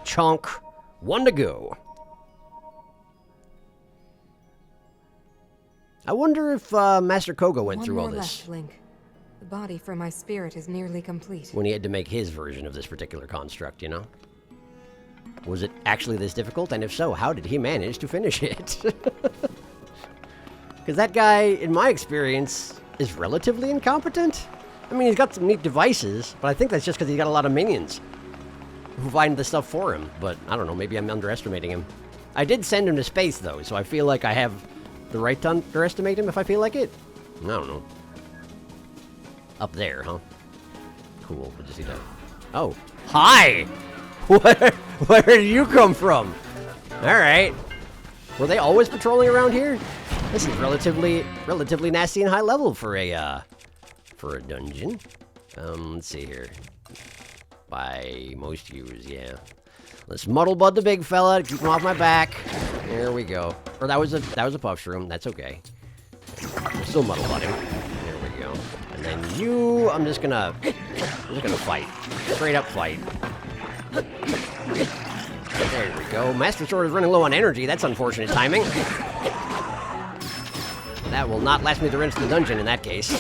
Chunk. 1 to go. I wonder if Master Koga went through all this. Left, Link. The body for my spirit is nearly complete. When he had to make his version of this particular construct, you know? Was it actually this difficult? And if so, how did he manage to finish it? Because that guy, in my experience, is relatively incompetent. I mean, he's got some neat devices, but I think that's just because he's got a lot of minions who find the stuff for him. But I don't know, maybe I'm underestimating him. I did send him to space, though, so I feel like I have the right to underestimate him if I feel like it. I don't know. Up there, huh? Cool. We'll just see that. Oh. Hi! Where did you come from? Alright. Were they always patrolling around here? This is relatively nasty and high level for a dungeon. Let's see here. By most viewers, yeah. Let's muddle bud the big fella to keep him off my back. There we go. Or that was a puff shroom. That's okay. We're still muddle budding. There we go. And then you, I'm just gonna fight. Straight up fight. There we go. Master Sword is running low on energy. That's unfortunate timing. That will not last me the rest of the dungeon in that case.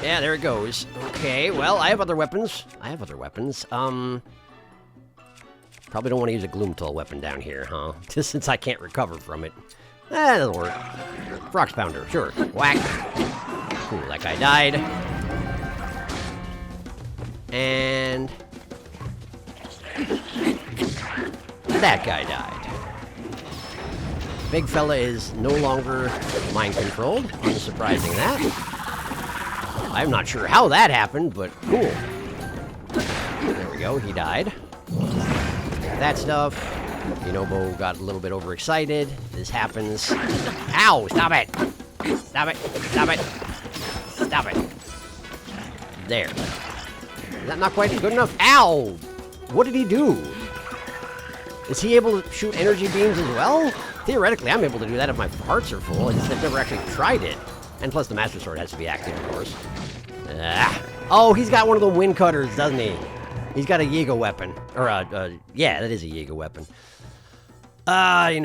Yeah, there it goes. Okay, well, I have other weapons. Probably don't want to use a Gloom Tool weapon down here, huh? Just since I can't recover from it. That doesn't work. Frox Pounder, sure. Whack. Cool, that guy died. And that guy died. Big fella is no longer mind-controlled. Unsurprising that. I'm not sure how that happened, but cool. There we go, he died. That stuff. Yunobo got a little bit overexcited. This happens. Ow! Stop it! Stop it! Stop it! Stop it! There. Is that not quite good enough? Ow! What did he do? Is he able to shoot energy beams as well? Theoretically, I'm able to do that if my hearts are full. I just have never actually tried it. And plus, the Master Sword has to be active, of course. Oh, he's got one of the wind cutters, doesn't he? He's got a Yiga weapon. Or, yeah, that is a Yiga weapon. I've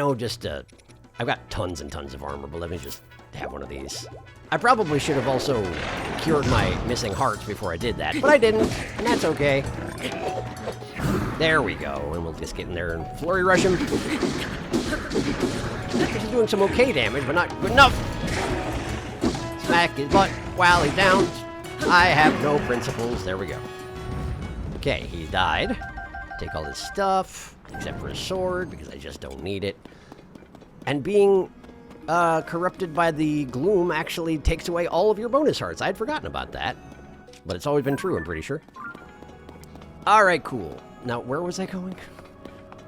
got tons and tons of armor, but let me just have one of these. I probably should have also cured my missing hearts before I did that, but I didn't, and that's okay. There we go, and we'll just get in there and flurry rush him. He's doing some okay damage, but not good enough. Smack his butt while he's down. I have no principles. There we go. Okay, he died. Take all his stuff, except for his sword, because I just don't need it. And being corrupted by the gloom actually takes away all of your bonus hearts. I had forgotten about that. But it's always been true, I'm pretty sure. Alright, cool. Now, where was I going?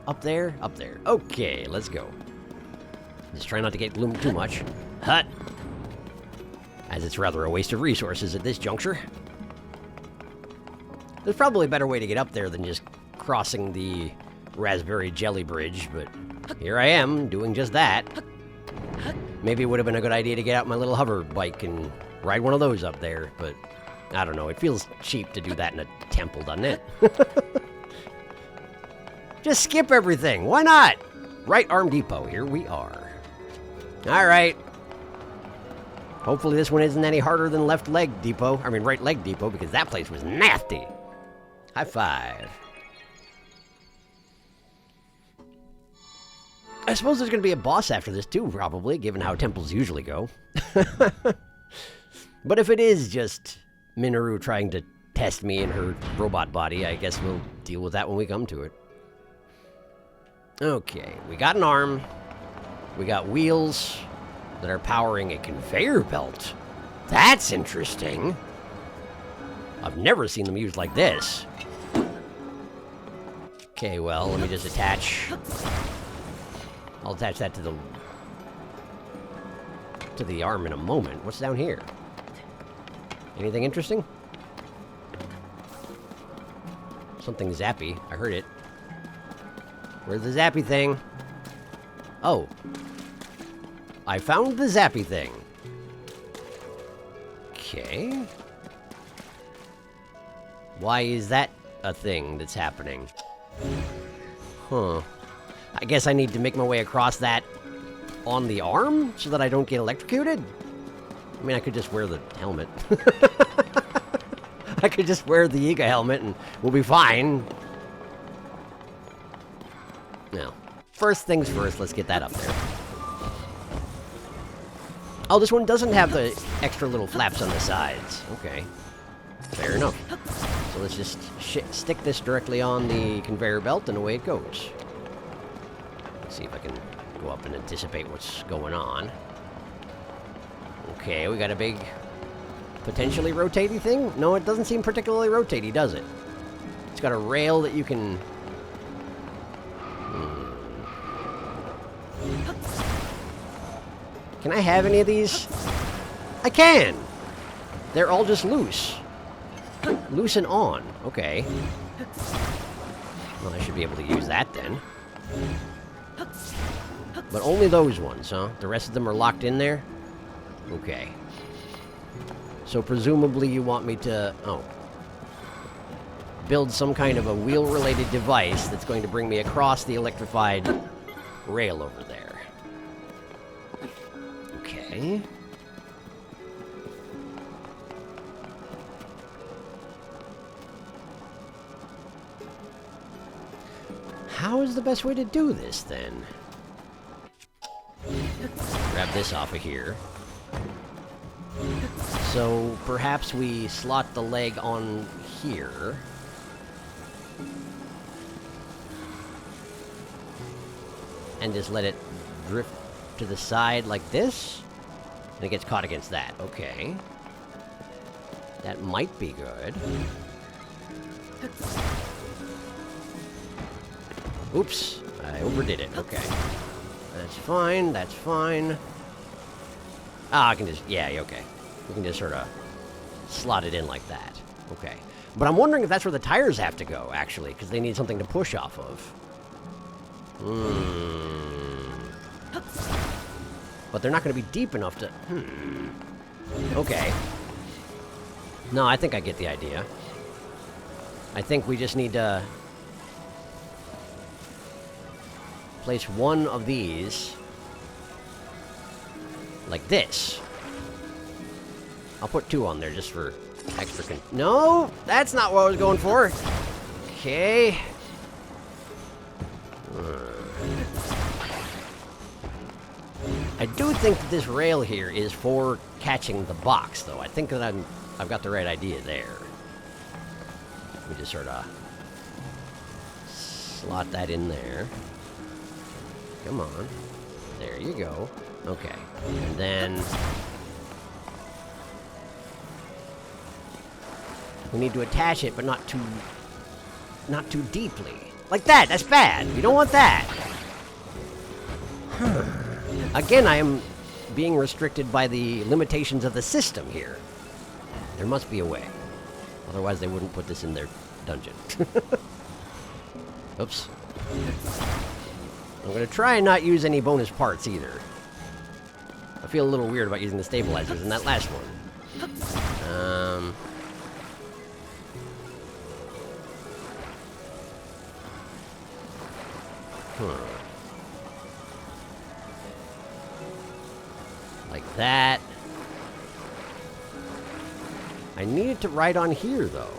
Up there? Up there. Okay, let's go. Just try not to get gloomed too much. Hut! As it's rather a waste of resources at this juncture. There's probably a better way to get up there than just crossing the Raspberry Jelly Bridge, but here I am, doing just that. Maybe it would have been a good idea to get out my little hover bike and ride one of those up there, but I don't know. It feels cheap to do that in a temple, doesn't it? Just skip everything. Why not? Right arm depot. Here we are. All right. Hopefully this one isn't any harder than left leg depot. I mean, right leg depot, because that place was nasty. High five. I suppose there's going to be a boss after this too, probably, given how temples usually go. But if it is just Minoru trying to test me in her robot body, I guess we'll deal with that when we come to it. Okay, we got an arm. We got wheels. that are powering a conveyor belt. That's interesting. I've never seen them used like this. Okay, well, let me just attach... I'll attach that to the arm in a moment. What's down here? Anything interesting? Something zappy. I heard it. Where's the zappy thing? Oh. I found the zappy thing. Okay. Why is that a thing that's happening? Huh. I guess I need to make my way across that on the arm so that I don't get electrocuted? I mean, I could just wear the helmet. I could just wear the Yiga helmet and we'll be fine. Now, first things first, let's get that up there. Oh, this one doesn't have the extra little flaps on the sides. Okay. Fair enough. So let's just stick this directly on the conveyor belt and away it goes. Let's see if I can go up and anticipate what's going on. Okay, we got a big, potentially rotating thing? No, it doesn't seem particularly rotatey, does it? It's got a rail that you can... Can I have any of these? I can! They're all just loose. Loose and on. Okay. Well, I should be able to use that then. But only those ones, huh? The rest of them are locked in there? Okay. So presumably you want me to... Oh. Build some kind of a wheel-related device that's going to bring me across the electrified rail over there. Okay. How is the best way to do this, then? Grab this off of here. So, perhaps we slot the leg on here. And just let it drift to the side like this. And it gets caught against that. Okay. That might be good. Oops. I overdid it. Okay. That's fine. That's fine. Ah, I can just... Yeah, okay. We can just sort of slot it in like that. Okay. But I'm wondering if that's where the tires have to go, actually, because they need something to push off of. But they're not going to be deep enough to... Okay. No, I think I get the idea. I think we just need to... place one of these... like this. I'll put two on there just for extra No! That's not what I was going for! Okay. I do think that this rail here is for catching the box, though. I think that I've got the right idea there. We just sort of slot that in there. Come on. There you go. Okay. And then... we need to attach it, but not too deeply. Like that! That's bad! You don't want that! Again, I am being restricted by the limitations of the system here. There must be a way. Otherwise, they wouldn't put this in their dungeon. Oops. I'm going to try and not use any bonus parts either. I feel a little weird about using the stabilizers in that last one. Like that. I need it to ride on here, though.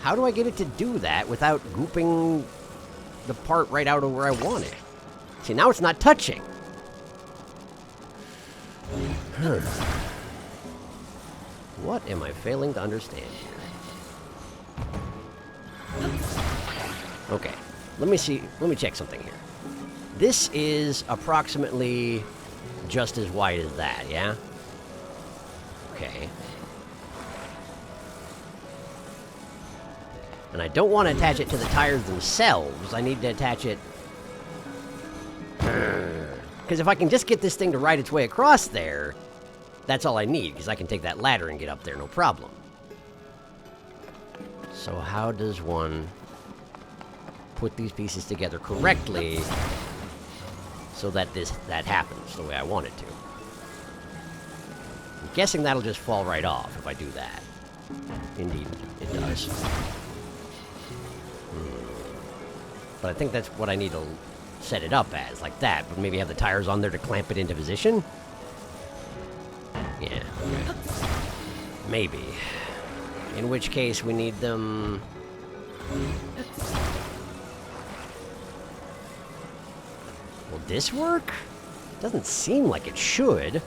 How do I get it to do that without gooping the part right out of where I want it? See, now it's not touching. What am I failing to understand here? Okay, let me check something here. This is approximately just as wide as that, yeah? Okay. And I don't want to attach it to the tires themselves. I need to attach it... Because if I can just get this thing to ride its way across there, that's all I need, because I can take that ladder and get up there, no problem. So how does one put these pieces together correctly so that that happens the way I want it to? I'm guessing that'll just fall right off if I do that. Indeed, it does. But I think that's what I need to set it up as, like that. But maybe have the tires on there to clamp it into position? Yeah, okay. Maybe. In which case, we need them... Will this work? Doesn't seem like it should.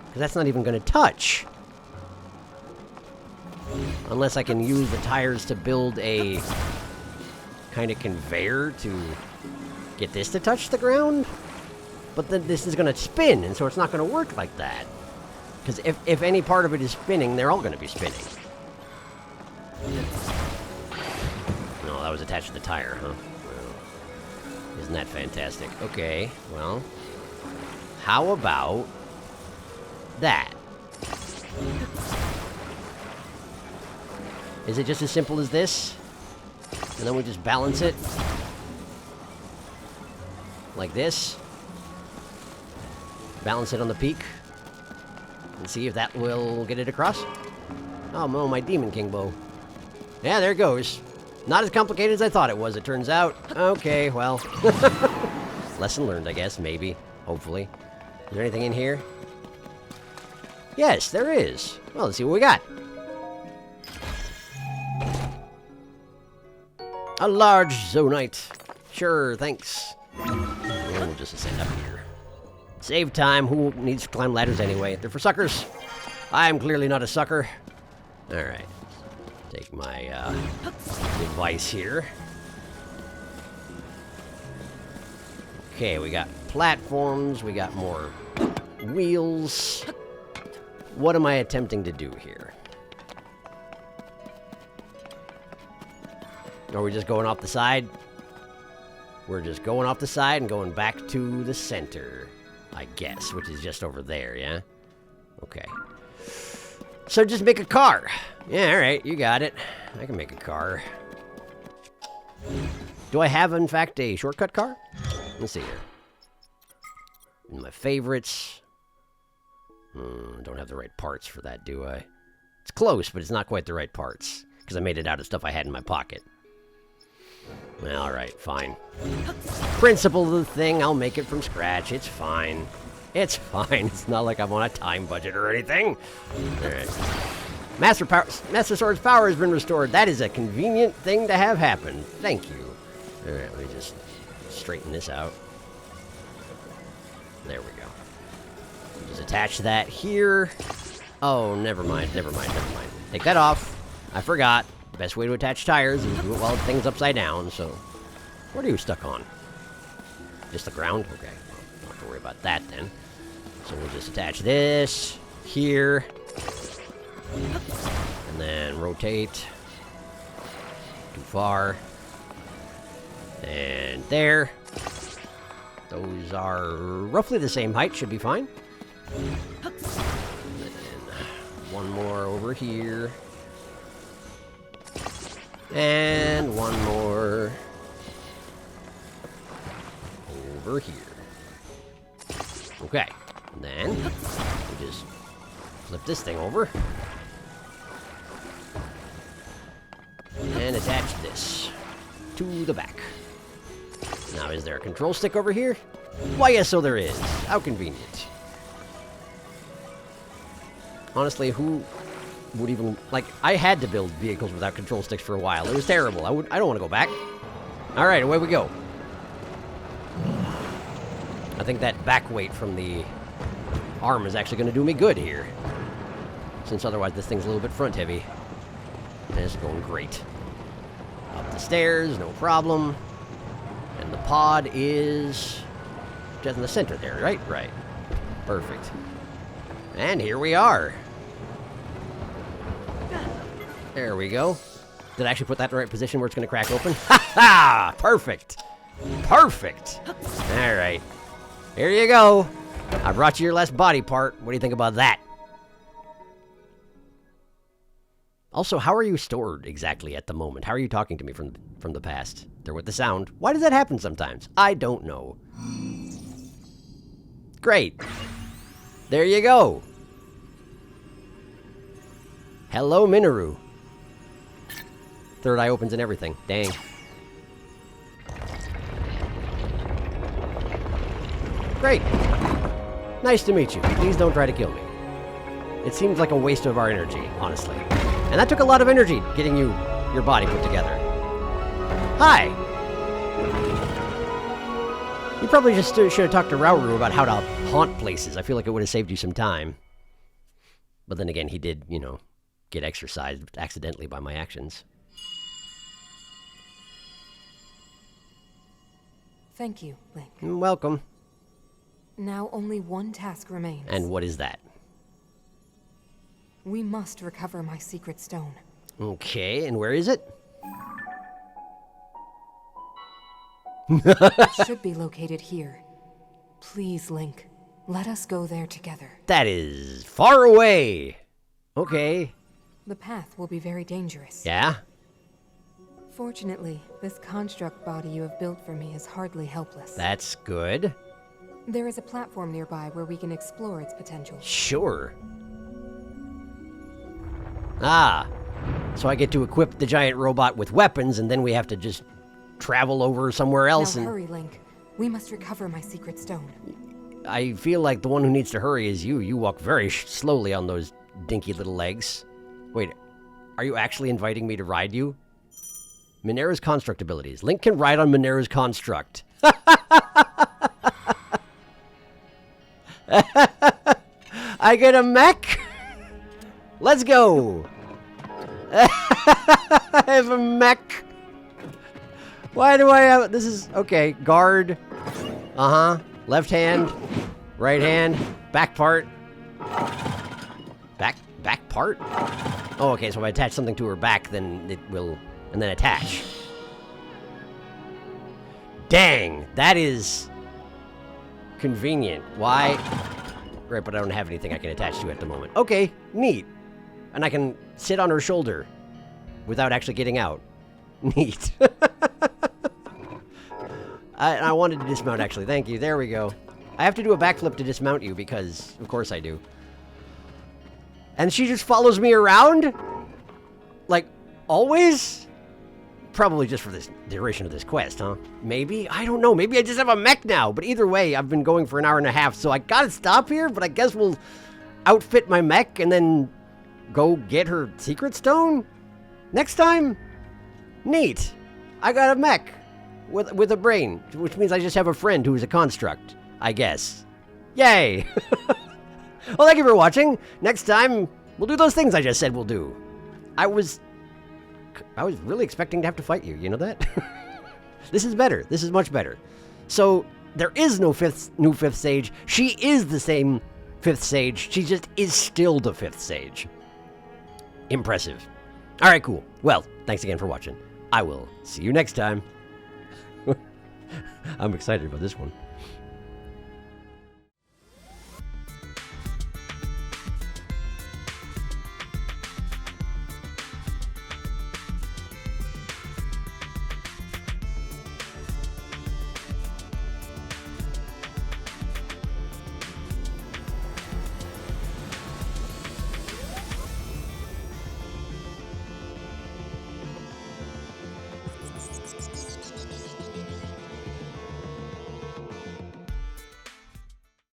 Because that's not even going to touch. Unless I can use the tires to build a kind of conveyor to get this to touch the ground. But then this is going to spin, and so it's not going to work like that. Because if any part of it is spinning, they're all going to be spinning. No, that was attached to the tire, huh? Well, isn't that fantastic? Okay, well, how about that? Is it just as simple as this? And then we just balance it? Like this? Balance it on the peak? And see if that will get it across? Oh, no, my Demon King bow. Yeah, there it goes. Not as complicated as I thought it was, it turns out. Okay, well. Lesson learned, I guess, maybe. Hopefully. Is there anything in here? Yes, there is. Well, let's see what we got. A large zonite. Sure, thanks. And we'll just ascend up here. Save time. Who needs to climb ladders anyway? They're for suckers. I'm clearly not a sucker. Alright. Take my device here. Okay, we got platforms. We got more wheels. What am I attempting to do here? Are we just going off the side? We're just going off the side and going back to the center, I guess, which is just over there, yeah? Okay. So just make a car. Yeah, alright, you got it. I can make a car. Do I have, in fact, a shortcut car? Let's see here. In my favorites. Don't have the right parts for that, do I? It's close, but it's not quite the right parts. Because I made it out of stuff I had in my pocket. Well, alright, fine. Principle of the thing, I'll make it from scratch. It's fine. It's fine. It's not like I'm on a time budget or anything. Alright. Master Sword's power has been restored. That is a convenient thing to have happen. Thank you. Alright, let me just straighten this out. There we go. Just attach that here. Oh, never mind. Take that off. I forgot. The best way to attach tires is do it while the thing's upside down, so... What are you stuck on? Just the ground? Okay. Well, don't have to worry about that then. So we'll just attach this here. And then rotate. Too far. And there. Those are roughly the same height, should be fine. And then one more over here. And one more over here. Okay. And then we just flip this thing over. And attach this to the back. Now, is there a control stick over here? Why, yes, so there is. How convenient. Honestly, who would even... Like, I had to build vehicles without control sticks for a while. It was terrible. I don't want to go back. Alright, away we go. I think that back weight from the arm is actually going to do me good here. Since otherwise this thing's a little bit front heavy. And it's going great. Up the stairs, no problem. And the pod is just in the center there, right? Right. Perfect. And here we are. There we go. Did I actually put that in the right position where it's going to crack open? Ha ha! Perfect. Perfect. All right. Here you go. I brought you your last body part. What do you think about that? Also, how are you stored exactly at the moment? How are you talking to me from the past? There with the sound. Why does that happen sometimes? I don't know. Great. There you go. Hello, Minoru. Third eye opens and everything. Dang. Great. Nice to meet you. Please don't try to kill me. It seems like a waste of our energy, honestly. And that took a lot of energy, getting your body put together. Hi! You probably just should have talked to Rauru about how to haunt places. I feel like it would have saved you some time. But then again, he did, you know, get exercised accidentally by my actions. Thank you, Link. Welcome. Now only one task remains. And what is that? We must recover my secret stone. Okay, and where is it? It should be located here. Please, Link, let us go there together. That is far away. Okay. The path will be very dangerous. Yeah? Fortunately, this construct body you have built for me is hardly helpless. That's good. There is a platform nearby where we can explore its potential. Sure. Ah. So I get to equip the giant robot with weapons, and then we have to just travel over somewhere else. Now And hurry, Link. We must recover my secret stone. I feel like the one who needs to hurry is you. You walk very slowly on those dinky little legs. Wait, are you actually inviting me to ride you? Mineru's construct abilities. Link can ride on Mineru's construct. I get a mech? Let's go. I have a mech. Why do I have... This is... Okay, guard. Uh-huh. Left hand. Right hand. Back part. Back part? Oh, okay, so if I attach something to her back, then it will... And then attach. Dang, that is... convenient. Why? Right, but I don't have anything I can attach to at the moment. Okay, neat. And I can sit on her shoulder without actually getting out. Neat. I wanted to dismount, actually. Thank you. There we go. I have to do a backflip to dismount you because, of course I do. And she just follows me around? Like, always? Probably just for this duration of this quest, huh? Maybe? I don't know. Maybe I just have a mech now. But either way, I've been going for an hour and a half, so I gotta stop here, but I guess we'll outfit my mech and then go get her secret stone? Next time? Neat. I got a mech with a brain, which means I just have a friend who's a construct, I guess. Yay! Well, thank you for watching. Next time, we'll do those things I just said we'll do. I was really expecting to have to fight you, you know that? This is better. This is much better. So, there is no new fifth sage. She is the same fifth sage. She just is still the fifth sage. Impressive. Alright, cool. Well, thanks again for watching. I will see you next time. I'm excited about this one.